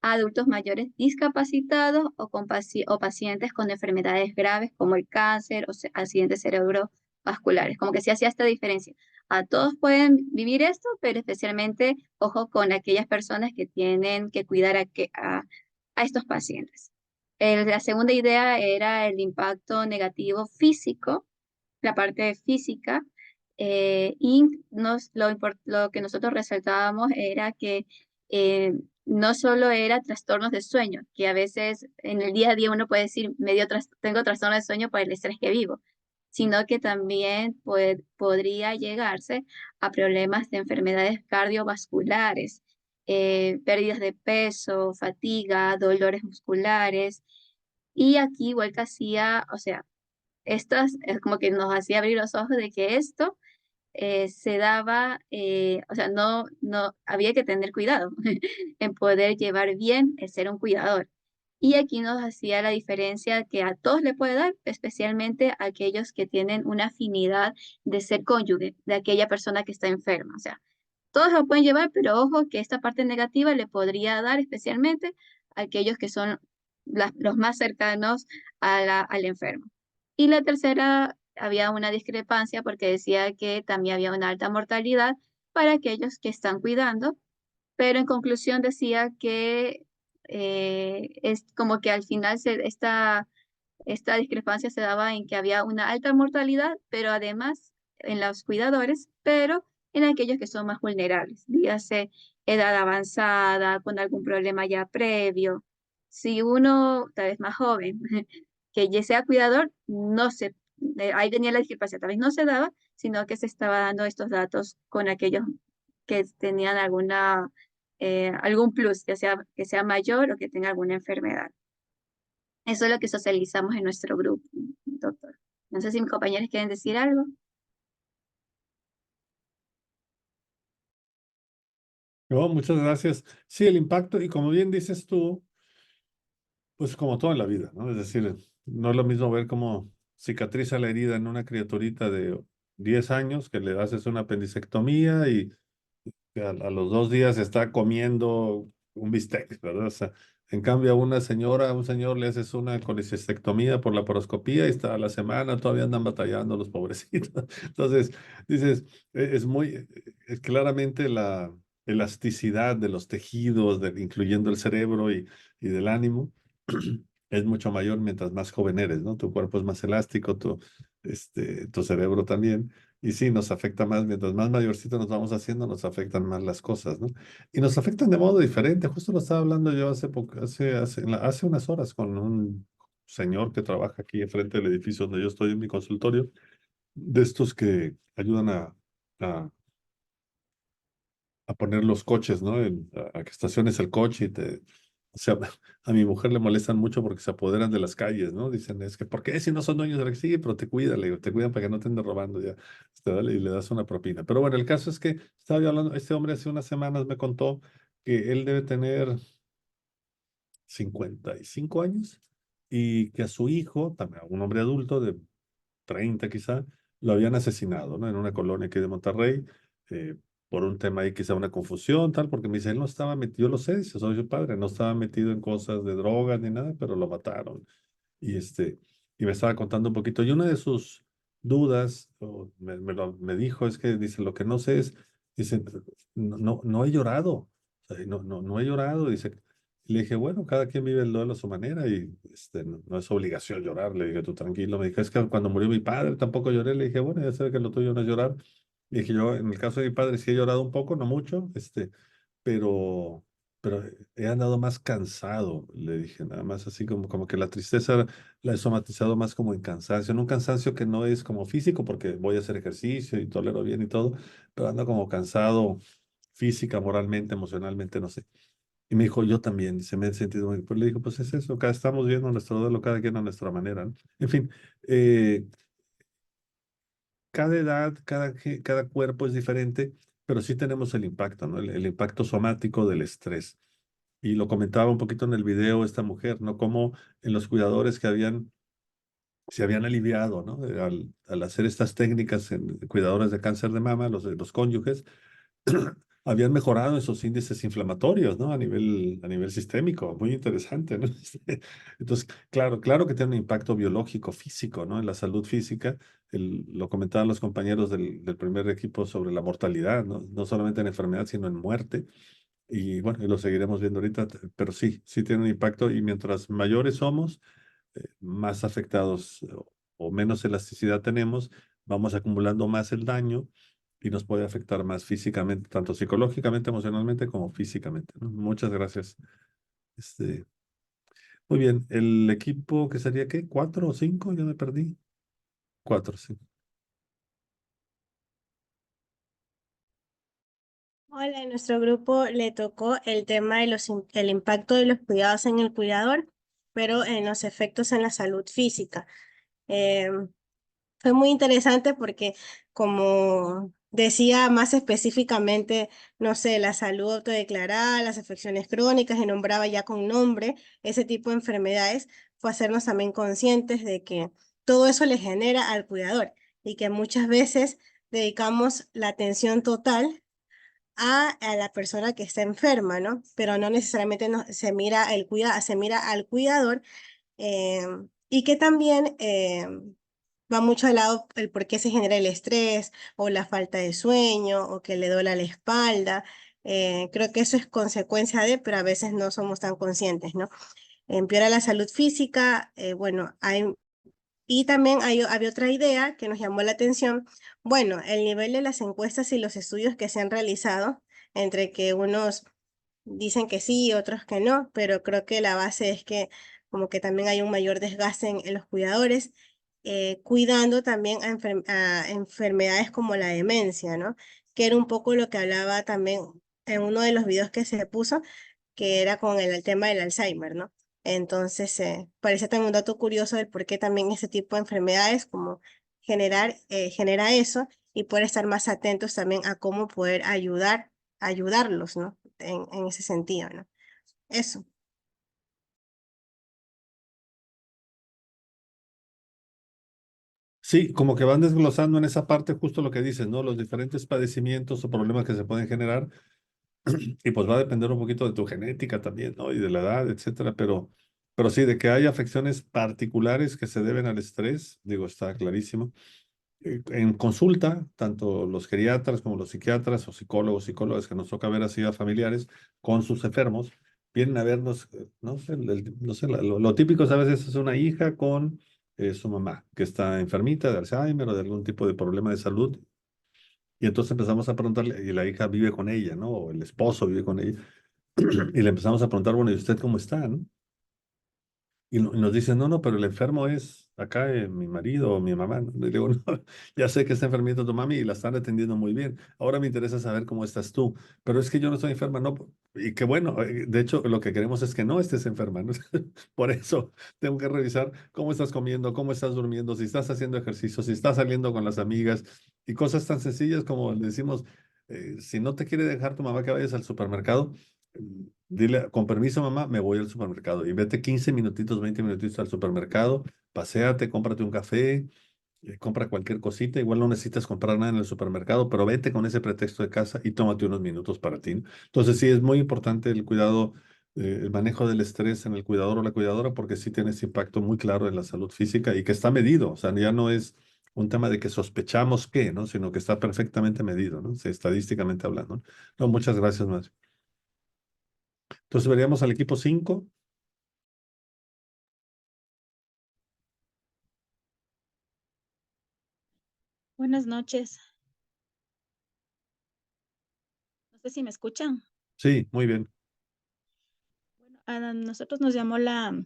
a adultos mayores discapacitados o pacientes con enfermedades graves como el cáncer o accidentes cerebrovasculares. Como que se hacía esta diferencia. A todos pueden vivir esto, pero especialmente, ojo, con aquellas personas que tienen que cuidar a estos pacientes. La segunda idea era el impacto negativo físico, la parte física, y lo que nosotros resaltábamos era que no solo era trastornos de sueño, que a veces en el día a día uno puede decir, tengo trastorno de sueño por el estrés que vivo, sino que también podría llegarse a problemas de enfermedades cardiovasculares, pérdidas de peso, fatiga, dolores musculares. Y aquí igual que hacía, o sea, estas es como que nos hacía abrir los ojos de que esto se daba, o sea, no había que tener cuidado en poder llevar bien el ser un cuidador. Y aquí nos hacía la diferencia que a todos le puede dar, especialmente a aquellos que tienen una afinidad de ser cónyuge de aquella persona que está enferma. O sea, todos lo pueden llevar, pero ojo que esta parte negativa le podría dar especialmente a aquellos que son los más cercanos al enfermo. Y la tercera, había una discrepancia porque decía que también había una alta mortalidad para aquellos que están cuidando, pero en conclusión decía que es como que al final esta discrepancia se daba en que había una alta mortalidad, pero además en los cuidadores, pero en aquellos que son más vulnerables, dígase edad avanzada, con algún problema ya previo. Si uno, tal vez más joven, que ya sea cuidador, ahí tenía la discrepancia, tal vez no se daba, sino que se estaba dando estos datos con aquellos que tenían algún plus, ya sea que sea mayor o que tenga alguna enfermedad. Eso es lo que socializamos en nuestro grupo, doctor. No sé si mis compañeros quieren decir algo. No, muchas gracias. Sí, el impacto, y como bien dices tú, pues como todo en la vida, ¿no? Es decir, no es lo mismo ver cómo cicatriza la herida en una criaturita de 10 años que le haces una apendicectomía y que a los 2 días está comiendo un bistec, ¿verdad? O sea, en cambio a una señora, a un señor le haces una colecistectomía por la laparoscopía y está a la semana, todavía andan batallando los pobrecitos. Entonces, dices, es muy, claramente la elasticidad de los tejidos, incluyendo el cerebro y del ánimo, es mucho mayor mientras más joven eres, ¿no? Tu cuerpo es más elástico, tu cerebro también. Y sí, nos afecta más, mientras más mayorcitos nos vamos haciendo, nos afectan más las cosas, ¿no? Y nos afectan de modo diferente. Justo lo estaba hablando yo hace unas horas con un señor que trabaja aquí enfrente del edificio donde yo estoy en mi consultorio, de estos que ayudan a poner los coches, ¿no? A que estaciones el coche y o sea, a mi mujer le molestan mucho porque se apoderan de las calles, ¿no? Dicen, es que, ¿por qué si no son dueños de la sí, pero te cuidan, le digo, te cuidan para que no te anden robando ya, dale, y le das una propina. Pero bueno, el caso es que estaba yo hablando, este hombre hace unas semanas me contó que él debe tener 55 años y que a su hijo, también un hombre adulto de 30 quizá, lo habían asesinado, ¿no? En una colonia aquí de Monterrey, eh, por un tema ahí, quizá una confusión, tal, porque me dice, él no estaba metido, yo lo sé, dice, soy su padre, no estaba metido en cosas de drogas ni nada, pero lo mataron. Y y me estaba contando un poquito, y una de sus dudas, me dijo, es que dice, lo que no sé es, dice, no he llorado, o sea, no he llorado, dice, y le dije, bueno, cada quien vive el duelo a su manera y no es obligación llorar. Le dije, tú tranquilo. Me dijo, es que cuando murió mi padre tampoco lloré. Le dije, bueno, ya sé que lo tuyo no es llorar. Le dije, yo en el caso de mi padre sí he llorado un poco, no mucho, pero, pero he andado más cansado. Le dije, nada más así como que la tristeza la he somatizado más como en cansancio. En un cansancio que no es como físico, porque voy a hacer ejercicio y tolero bien y todo, pero ando como cansado física, moralmente, emocionalmente, no sé. Y me dijo, yo también, se me ha sentido muy... Pues le dijo, pues es eso, acá estamos viendo nuestro duelo cada quien a nuestra manera, ¿no? En fin, eh, cada edad, cada cuerpo es diferente, pero sí tenemos el impacto, ¿no? El impacto somático del estrés. Y lo comentaba un poquito en el video esta mujer, ¿no? Como en los cuidadores que se habían aliviado, ¿no? Al hacer estas técnicas en cuidadores de cáncer de mama, los cónyuges, habían mejorado esos índices inflamatorios, ¿no? A nivel sistémico, muy interesante, ¿no? Entonces, claro que tiene un impacto biológico, físico, ¿no? En la salud física. Lo comentaban los compañeros del primer equipo sobre la mortalidad, ¿no? No solamente en enfermedad, sino en muerte. Y bueno, y lo seguiremos viendo ahorita, pero sí tiene un impacto y mientras mayores somos, más afectados o menos elasticidad tenemos, vamos acumulando más el daño y nos puede afectar más físicamente, tanto psicológicamente, emocionalmente como físicamente, ¿no? Muchas gracias. Este, muy bien, el equipo que sería ¿qué? ¿4 o 5? Ya me perdí. 4, sí. Hola, en nuestro grupo le tocó el tema de el impacto de los cuidados en el cuidador, pero en los efectos en la salud física. Fue muy interesante porque, como decía más específicamente, no sé, la salud autodeclarada, las afecciones crónicas, y nombraba ya con nombre ese tipo de enfermedades, fue hacernos también conscientes de que todo eso le genera al cuidador y que muchas veces dedicamos la atención total a la persona que está enferma, ¿no? Pero no necesariamente se mira se mira al cuidador, y que también va mucho al lado el por qué se genera el estrés o la falta de sueño o que le duela la espalda. Creo que eso es consecuencia de, pero a veces no somos tan conscientes, ¿no? Empeora la salud física, bueno, y también había otra idea que nos llamó la atención. Bueno, el nivel de las encuestas y los estudios que se han realizado, entre que unos dicen que sí y otros que no, pero creo que la base es que como que también hay un mayor desgaste en los cuidadores, cuidando también a enfermedades como la demencia, ¿no? Que era un poco lo que hablaba también en uno de los videos que se puso, que era con el tema del Alzheimer, ¿no? Entonces, parece también un dato curioso del por qué también ese tipo de enfermedades como genera eso y poder estar más atentos también a cómo poder ayudarlos, ¿no? En ese sentido, ¿no? Eso. Sí, como que van desglosando en esa parte justo lo que dices, ¿no? Los diferentes padecimientos o problemas que se pueden generar y pues va a depender un poquito de tu genética también, ¿no? Y de la edad, etcétera, pero sí, de que hay afecciones particulares que se deben al estrés, digo, está clarísimo. En consulta, tanto los geriatras como los psiquiatras o psicólogos, psicólogas que nos toca ver así a familiares con sus enfermos, vienen a vernos, no sé, no sé, lo típico a veces es una hija con su mamá que está enfermita de Alzheimer o de algún tipo de problema de salud Y entonces empezamos a preguntarle, y la hija vive con ella, ¿no? O el esposo vive con ella. Y le empezamos a preguntar, bueno, ¿y usted cómo está, no? Y nos dicen, no, pero el enfermo es acá mi marido o mi mamá, ¿no? Y le digo, no, ya sé que está enfermita tu mami y la están atendiendo muy bien. Ahora me interesa saber cómo estás tú. Pero es que yo no estoy enferma, no. Y que bueno, de hecho, lo que queremos es que no estés enferma, ¿no? Por eso tengo que revisar cómo estás comiendo, cómo estás durmiendo, si estás haciendo ejercicio, si estás saliendo con las amigas y cosas tan sencillas como le decimos, si no te quiere dejar tu mamá que vayas al supermercado, dile, con permiso, mamá, me voy al supermercado y vete 15 minutitos, 20 minutitos al supermercado, paséate, cómprate un café, compra cualquier cosita. Igual no necesitas comprar nada en el supermercado, pero vete con ese pretexto de casa y tómate unos minutos para ti, ¿no? Entonces, sí, es muy importante el cuidado, el manejo del estrés en el cuidador o la cuidadora, porque sí tiene ese impacto muy claro en la salud física y que está medido. O sea, ya no es un tema de que sospechamos que, ¿no? Sino que está perfectamente medido, ¿no? Sí, estadísticamente hablando, ¿no? No, muchas gracias, Mario. Entonces veríamos al equipo 5. Buenas noches. No sé si me escuchan. Sí, muy bien. Bueno, a nosotros nos llamó la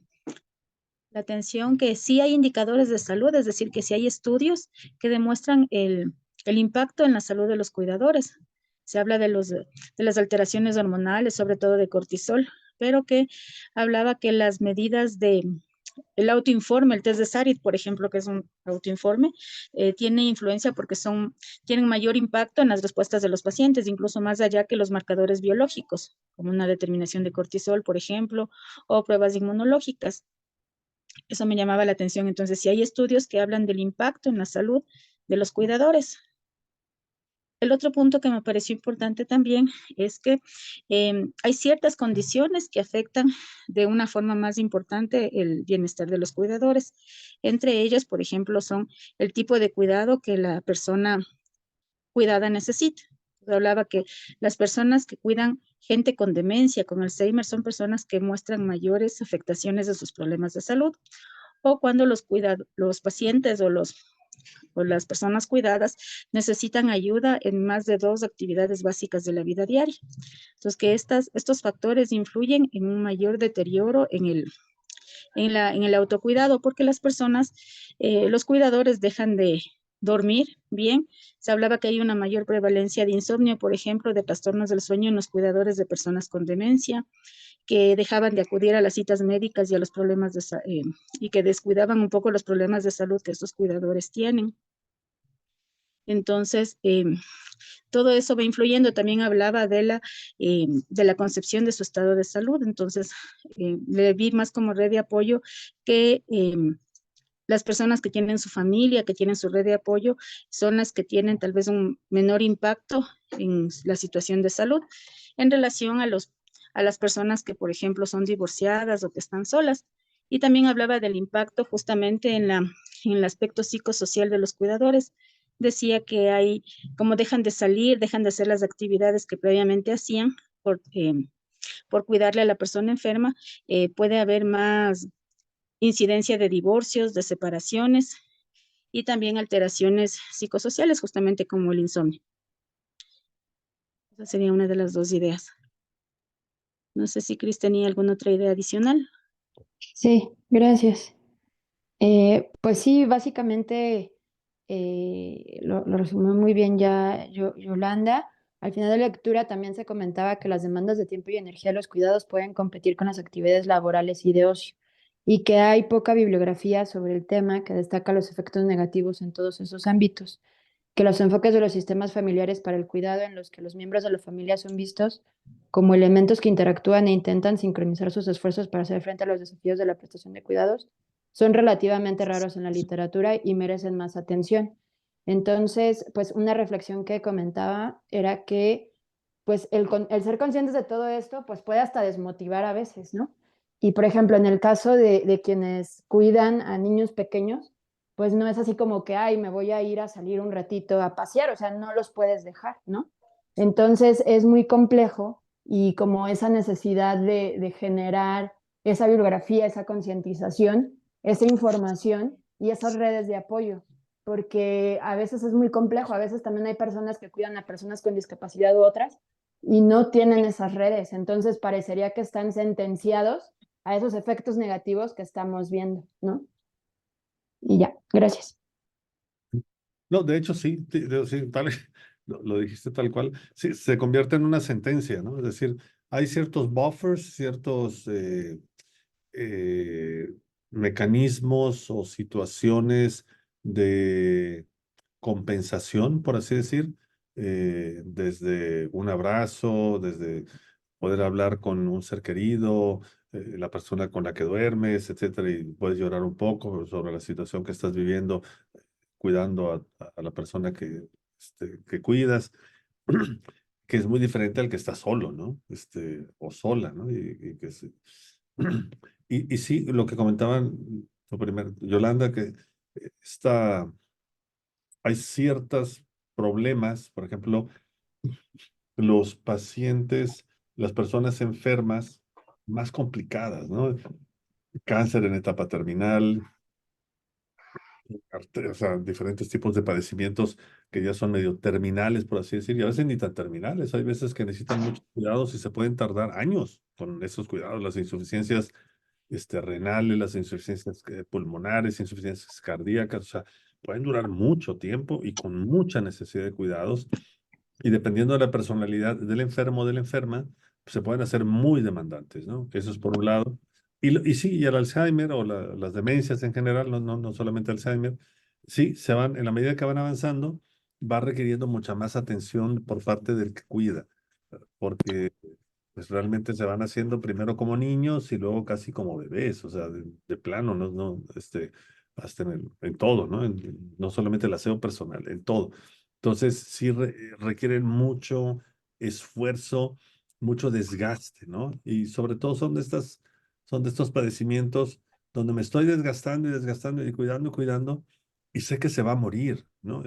atención que sí hay indicadores de salud, es decir, que sí hay estudios que demuestran el impacto en la salud de los cuidadores. Se habla de las alteraciones hormonales, sobre todo de cortisol, pero que hablaba que las medidas el autoinforme, el test de Sarit, por ejemplo, que es un autoinforme, tiene influencia porque tienen mayor impacto en las respuestas de los pacientes, incluso más allá que los marcadores biológicos, como una determinación de cortisol, por ejemplo, o pruebas inmunológicas. Eso me llamaba la atención. Entonces, sí hay estudios que hablan del impacto en la salud de los cuidadores. El otro punto que me pareció importante también es que hay ciertas condiciones que afectan de una forma más importante el bienestar de los cuidadores. Entre ellas, por ejemplo, son el tipo de cuidado que la persona cuidada necesita. Yo hablaba que las personas que cuidan gente con demencia, con Alzheimer, son personas que muestran mayores afectaciones de sus problemas de salud. O cuando los pacientes o las personas cuidadas necesitan ayuda en más de 2 actividades básicas de la vida diaria. Entonces, que estos factores influyen en un mayor deterioro en el autocuidado, porque las personas, los cuidadores dejan de dormir bien. Se hablaba que hay una mayor prevalencia de insomnio, por ejemplo, de trastornos del sueño en los cuidadores de personas con demencia, que dejaban de acudir a las citas médicas y a los problemas y que descuidaban un poco los problemas de salud que estos cuidadores tienen. Entonces, todo eso va influyendo. También hablaba de la concepción de su estado de salud. Entonces, le vi más como red de apoyo que las personas que tienen su familia, que tienen su red de apoyo, son las que tienen tal vez un menor impacto en la situación de salud en relación a las personas que, por ejemplo, son divorciadas o que están solas. Y también hablaba del impacto justamente en el aspecto psicosocial de los cuidadores. Decía que hay, como dejan de salir, dejan de hacer las actividades que previamente hacían por cuidarle a la persona enferma, puede haber más incidencia de divorcios, de separaciones y también alteraciones psicosociales, justamente como el insomnio. Esa sería una de las 2 ideas. No sé si Cris tenía alguna otra idea adicional. Sí, gracias. Pues sí, básicamente lo resumió muy bien ya Yolanda. Al final de la lectura también se comentaba que las demandas de tiempo y energía de los cuidados pueden competir con las actividades laborales y de ocio, y que hay poca bibliografía sobre el tema que destaca los efectos negativos en todos esos ámbitos, que los enfoques de los sistemas familiares para el cuidado en los que los miembros de la familia son vistos como elementos que interactúan e intentan sincronizar sus esfuerzos para hacer frente a los desafíos de la prestación de cuidados son relativamente raros en la literatura y merecen más atención. Entonces, pues una reflexión que comentaba era que pues el ser conscientes de todo esto pues puede hasta desmotivar a veces, ¿no? Y por ejemplo, en el caso de quienes cuidan a niños pequeños, pues no es así como que, ay, me voy a ir a salir un ratito a pasear, o sea, no los puedes dejar, ¿no? Entonces es muy complejo y como esa necesidad de generar esa bibliografía, esa concientización, esa información y esas redes de apoyo, porque a veces es muy complejo, a veces también hay personas que cuidan a personas con discapacidad u otras y no tienen esas redes, entonces parecería que están sentenciados a esos efectos negativos que estamos viendo, ¿no? Y ya, gracias. No, de hecho sí, sí, lo dijiste tal cual, sí, se convierte en una sentencia, ¿no? Es decir, hay ciertos buffers, ciertos eh, mecanismos o situaciones de compensación, por así decir, desde un abrazo, desde poder hablar con un ser querido, la persona con la que duermes, etcétera, y puedes llorar un poco sobre la situación que estás viviendo, cuidando a la persona que cuidas, que es muy diferente al que está solo, ¿no? O sola, ¿no? Y sí, lo que comentaban, lo primero, Yolanda, que está, hay ciertos problemas, por ejemplo, los pacientes, las personas enfermas más complicadas, ¿no? Cáncer en etapa terminal, o sea, diferentes tipos de padecimientos que ya son medio terminales, por así decir, y a veces ni tan terminales. Hay veces que necesitan muchos cuidados y se pueden tardar años con esos cuidados, las insuficiencias renales, las insuficiencias pulmonares, insuficiencias cardíacas, o sea, pueden durar mucho tiempo y con mucha necesidad de cuidados. Y dependiendo de la personalidad del enfermo o de la enferma, pues, se pueden hacer muy demandantes, ¿no? Eso es por un lado. Y sí, y el Alzheimer o las demencias en general, no solamente Alzheimer, sí, en la medida que van avanzando, va requiriendo mucha más atención por parte del que cuida, porque pues realmente se van haciendo primero como niños y luego casi como bebés, o sea, de plano, hasta en todo, ¿no? No solamente el aseo personal, en todo. Entonces, sí requieren mucho esfuerzo, mucho desgaste, ¿no? Y sobre todo son de estos padecimientos donde me estoy desgastando y desgastando y cuidando, cuidando, y sé que se va a morir, ¿no?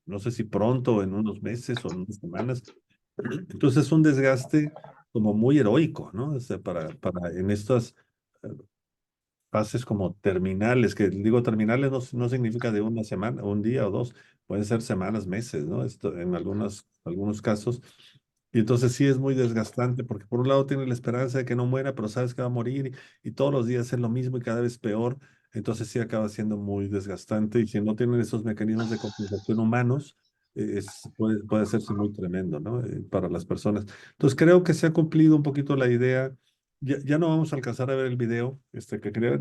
No sé si pronto, en unos meses o en unas semanas. Entonces es un desgaste como muy heroico, ¿no? Para en estas eh, fases como terminales, que digo terminales no significa de una semana, un día o dos, pueden ser semanas, meses, ¿no? En algunos casos. Y entonces sí es muy desgastante porque por un lado tiene la esperanza de que no muera, pero sabes que va a morir y todos los días es lo mismo y cada vez peor. Entonces sí acaba siendo muy desgastante y si no tienen esos mecanismos de compensación humanos, puede hacerse muy tremendo, ¿no? Para las personas. Entonces creo que se ha cumplido un poquito la idea. Ya no vamos a alcanzar a ver el video,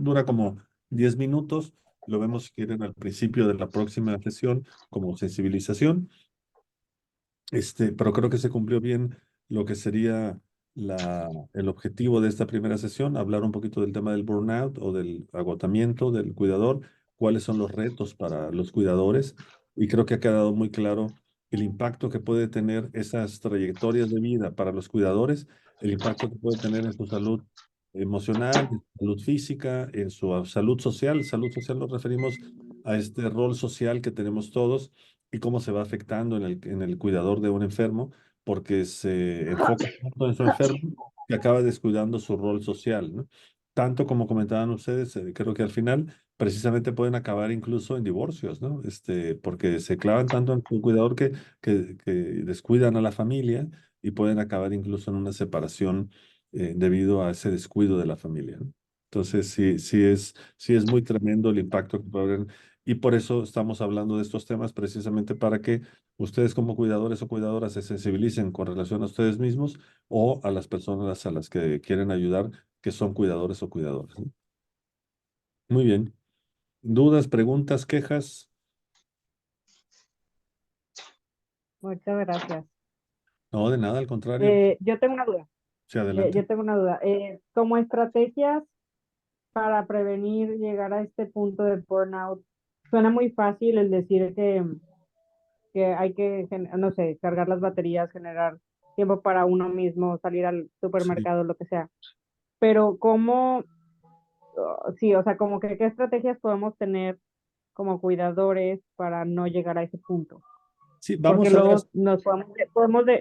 dura como 10 minutos. Lo vemos si quieren al principio de la próxima sesión como sensibilización. Pero creo que se cumplió bien lo que sería el objetivo de esta primera sesión, hablar un poquito del tema del burnout o del agotamiento del cuidador, cuáles son los retos para los cuidadores, y creo que ha quedado muy claro el impacto que puede tener esas trayectorias de vida para los cuidadores, el impacto que puede tener en su salud emocional, en su salud física, en su salud social. Salud social nos referimos a este rol social que tenemos todos y cómo se va afectando en el cuidador de un enfermo, porque se enfoca tanto en su enfermo que acaba descuidando su rol social, ¿no? Tanto como comentaban ustedes, creo que al final precisamente pueden acabar incluso en divorcios, ¿no? Porque se clavan tanto en su cuidador que descuidan a la familia y pueden acabar incluso en una separación debido a ese descuido de la familia, ¿no? Entonces, sí es muy tremendo el impacto que puede haber y por eso estamos hablando de estos temas precisamente para que ustedes como cuidadores o cuidadoras se sensibilicen con relación a ustedes mismos o a las personas a las que quieren ayudar, que son cuidadores o cuidadoras, ¿no? Muy bien. ¿Dudas, preguntas, quejas? Muchas gracias. No, de nada, al contrario. Yo tengo una duda. Sí, adelante. Yo tengo una duda. Como estrategias para prevenir llegar a este punto de burnout, suena muy fácil el decir que hay que, no sé, cargar las baterías, generar tiempo para uno mismo, salir al Sí. supermercado, lo que sea. Pero sí, o sea, como que qué estrategias podemos tener como cuidadores para no llegar a ese punto. Sí, Porque vamos a ver. luego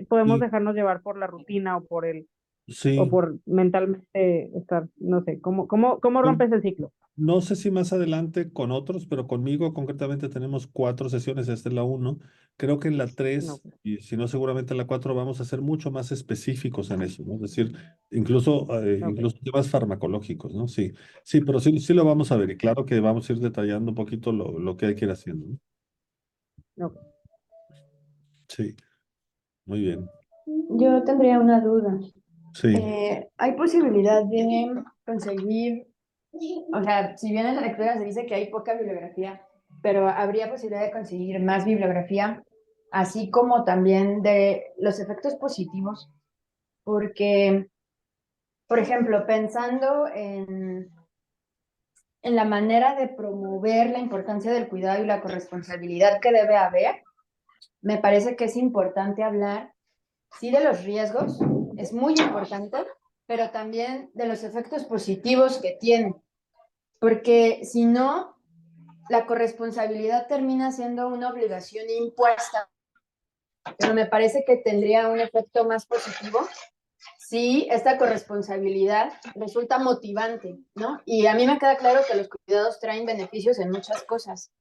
podemos Sí. dejarnos llevar por la rutina o por el Sí. por mentalmente estar, no sé, ¿cómo Yo rompes el ciclo? no sé si más adelante con otros, pero conmigo concretamente tenemos 4 sesiones, esta es la 1. Creo que en la No. 3, y si no, seguramente en la 4 vamos a ser mucho más específicos en eso, ¿no? Es decir, incluso, Ok, incluso temas farmacológicos, ¿no? Sí, sí, pero sí, sí lo vamos a ver, y claro que vamos a ir detallando un poquito lo que hay que ir haciendo, ¿no? ok. Sí, muy bien. Yo tendría una duda. Sí. ¿Hay posibilidad de conseguir, o sea, si bien en la lectura se dice que hay poca bibliografía, pero habría posibilidad de conseguir más bibliografía, así como también de los efectos positivos? Porque, por ejemplo, pensando en la manera de promover la importancia del cuidado y la corresponsabilidad que debe haber, me parece que es importante hablar, sí, de los riesgos, es muy importante, pero también de los efectos positivos que tiene, porque si no, la corresponsabilidad termina siendo una obligación impuesta, pero me parece que tendría un efecto más positivo si esta corresponsabilidad resulta motivante, ¿no? Y a mí me queda claro que los cuidados traen beneficios en muchas cosas,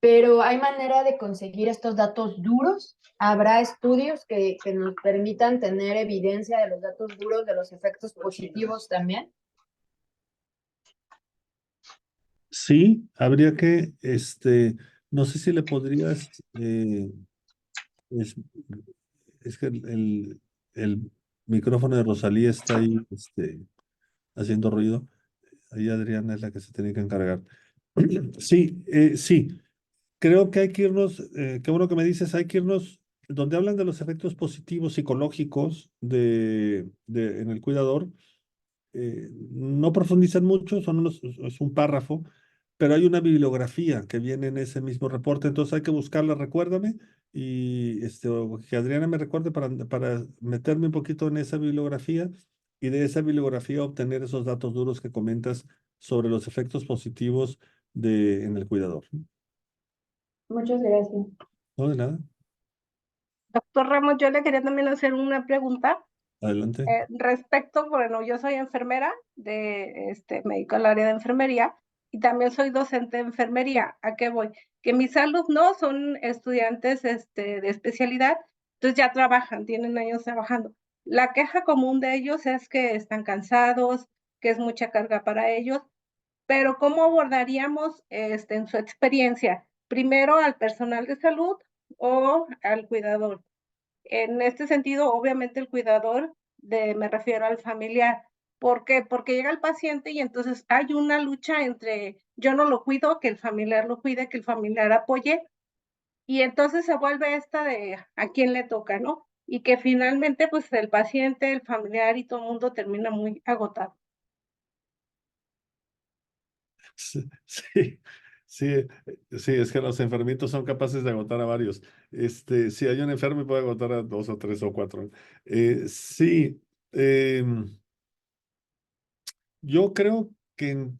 pero ¿hay manera de conseguir estos datos duros? ¿Habrá estudios que nos permitan tener evidencia de los datos duros, de los efectos positivos también? Sí, habría que, no sé si le podrías, es, es que el micrófono de Rosalía está ahí, haciendo ruido. Ahí Adriana es la que se tiene que encargar. Sí, sí, creo que hay que irnos, qué bueno que me dices, hay que irnos donde hablan de los efectos positivos psicológicos en el cuidador. No profundizan mucho, es un párrafo, pero hay una bibliografía que viene en ese mismo reporte, entonces hay que buscarla, recuérdame, y o que Adriana me recuerde para meterme un poquito en esa bibliografía y de esa bibliografía obtener esos datos duros que comentas sobre los efectos positivos en el cuidador. Muchas gracias. No, de nada, Doctor Ramos, yo le quería también hacer una pregunta. adelante. Respecto, bueno, yo soy enfermera, me dedico al área de enfermería y también soy docente de enfermería. ¿A qué voy? Que mis alumnos son estudiantes de especialidad, entonces ya trabajan, tienen años trabajando. La queja común de ellos es que están cansados, que es mucha carga para ellos, pero ¿cómo abordaríamos en su experiencia? ¿Primero al personal de salud o al cuidador? En este sentido, obviamente el cuidador, me refiero al familiar. ¿Por qué? Porque llega el paciente y entonces hay una lucha entre yo no lo cuido, que el familiar lo cuide, que el familiar apoye, y entonces se vuelve esta de a quién le toca, ¿no? Y que finalmente pues el paciente, el familiar y todo el mundo termina muy agotado. Sí, sí, sí, sí, es que los enfermitos son capaces de agotar a varios. Si hay un enfermo puede agotar a 2 o 3 o 4. Sí, yo creo que,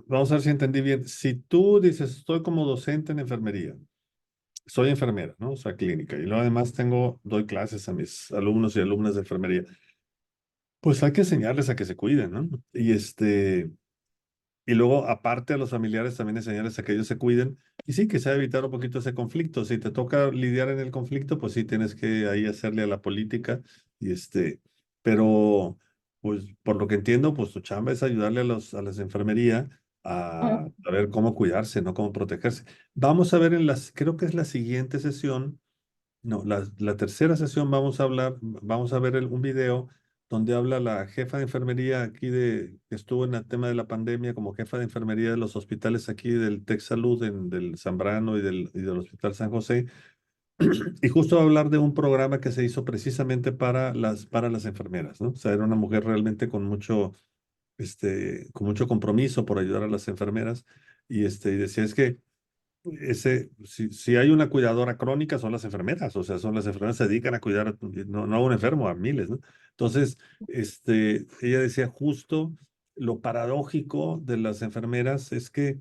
vamos a ver si entendí bien. Si tú dices, estoy como docente en enfermería, soy enfermera, ¿no? O sea, clínica, y luego además doy clases a mis alumnos y alumnas de enfermería, pues hay que enseñarles a que se cuiden, ¿no? Y luego, aparte a los familiares, también enseñarles a que ellos se cuiden. Y sí, que sea evitar un poquito ese conflicto. Si te toca lidiar en el conflicto, pues sí, tienes que ahí hacerle a la política. Y pero, pues, por lo que entiendo, pues tu chamba es ayudarle a las enfermería a ver cómo cuidarse, ¿no? Cómo protegerse. Vamos a ver creo que es la siguiente sesión. No, la tercera sesión vamos a ver un video donde habla la jefa de enfermería aquí que estuvo en el tema de la pandemia como jefa de enfermería de los hospitales aquí del Tec Salud, del Zambrano y del Hospital San José. Y justo va a hablar de un programa que se hizo precisamente para las enfermeras, ¿no? O sea, era una mujer realmente con mucho compromiso por ayudar a las enfermeras. Y decía, es que si hay una cuidadora crónica, son las enfermeras, o sea, son las enfermeras que se dedican a cuidar, no a un enfermo, a miles, ¿no? Entonces, ella decía justo lo paradójico de las enfermeras es que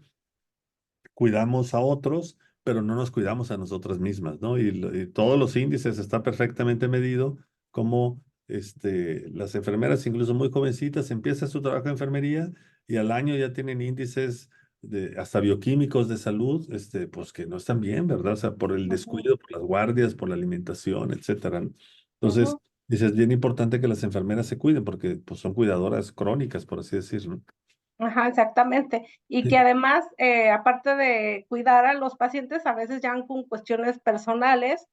cuidamos a otros, pero no nos cuidamos a nosotras mismas, ¿no? Y todos los índices está perfectamente medido como las enfermeras, incluso muy jovencitas, empiezan su trabajo de enfermería y al año ya tienen índices hasta bioquímicos de salud, pues que no están bien, ¿verdad? O sea, por el descuido, por las guardias, por la alimentación, etcétera, ¿no? Entonces, dices, bien importante que las enfermeras se cuiden porque pues, son cuidadoras crónicas, por así decirlo. Ajá, exactamente. Y que además, aparte de cuidar a los pacientes, a veces ya con cuestiones personales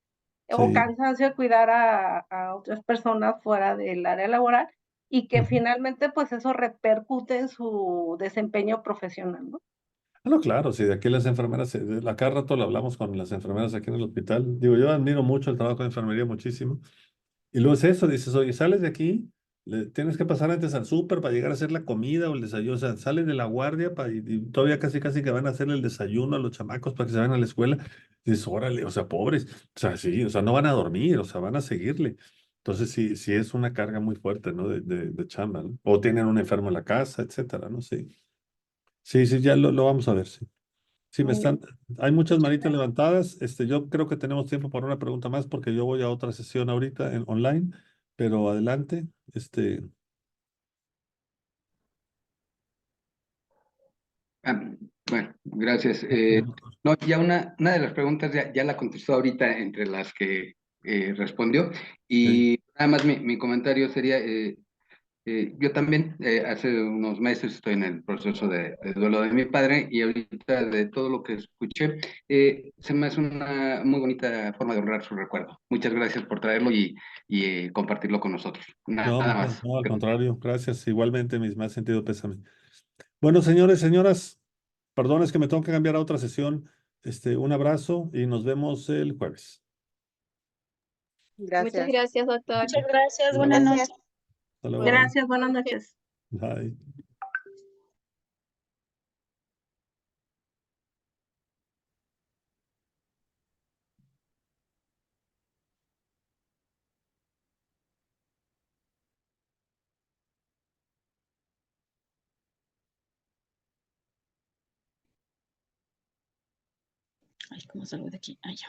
o Sí. cansancio de cuidar a otras personas fuera del área laboral y que finalmente pues eso repercute en su desempeño profesional, ¿no? No, claro, sí, de aquí las enfermeras, a cada rato lo hablamos con las enfermeras aquí en el hospital. Digo, yo admiro mucho el trabajo de enfermería, muchísimo. Y luego es eso, dices, oye, sales de aquí, tienes que pasar antes al súper para llegar a hacer la comida o el desayuno, o sea, sales de la guardia y todavía casi casi que van a hacer el desayuno a los chamacos para que se vayan a la escuela. Dices, órale, o sea, pobres, o sea, sí, o sea, no van a dormir, o sea, van a seguirle. Entonces sí, sí es una carga muy fuerte, ¿no? De chamba, ¿no? O tienen un enfermo en la casa, etcétera, ¿no? Sí. Sí, sí, ya lo vamos a ver, sí. Sí, hay muchas manitas levantadas. Yo creo que tenemos tiempo para una pregunta más porque yo voy a otra sesión ahorita online, pero adelante. Bueno, gracias. No, ya una de las preguntas ya la contestó ahorita entre las que respondió. Y nada más mi comentario sería, yo también hace unos meses estoy en el proceso de duelo de mi padre y ahorita de todo lo que escuché, se me hace una muy bonita forma de honrar su recuerdo. Muchas gracias por traerlo y compartirlo con nosotros. No, Nada más. no, al contrario, gracias. Igualmente, mis más sentido pésame. Bueno, señores, señoras, perdón, es que me tengo que cambiar a otra sesión. Un abrazo y nos vemos el jueves. Muchas Gracias. gracias, doctor. Muchas gracias, Hasta buenas luego. noches. Hasta luego. Gracias, buenas noches. Bye. Ay, ¿cómo salgo de aquí? Ay, ya.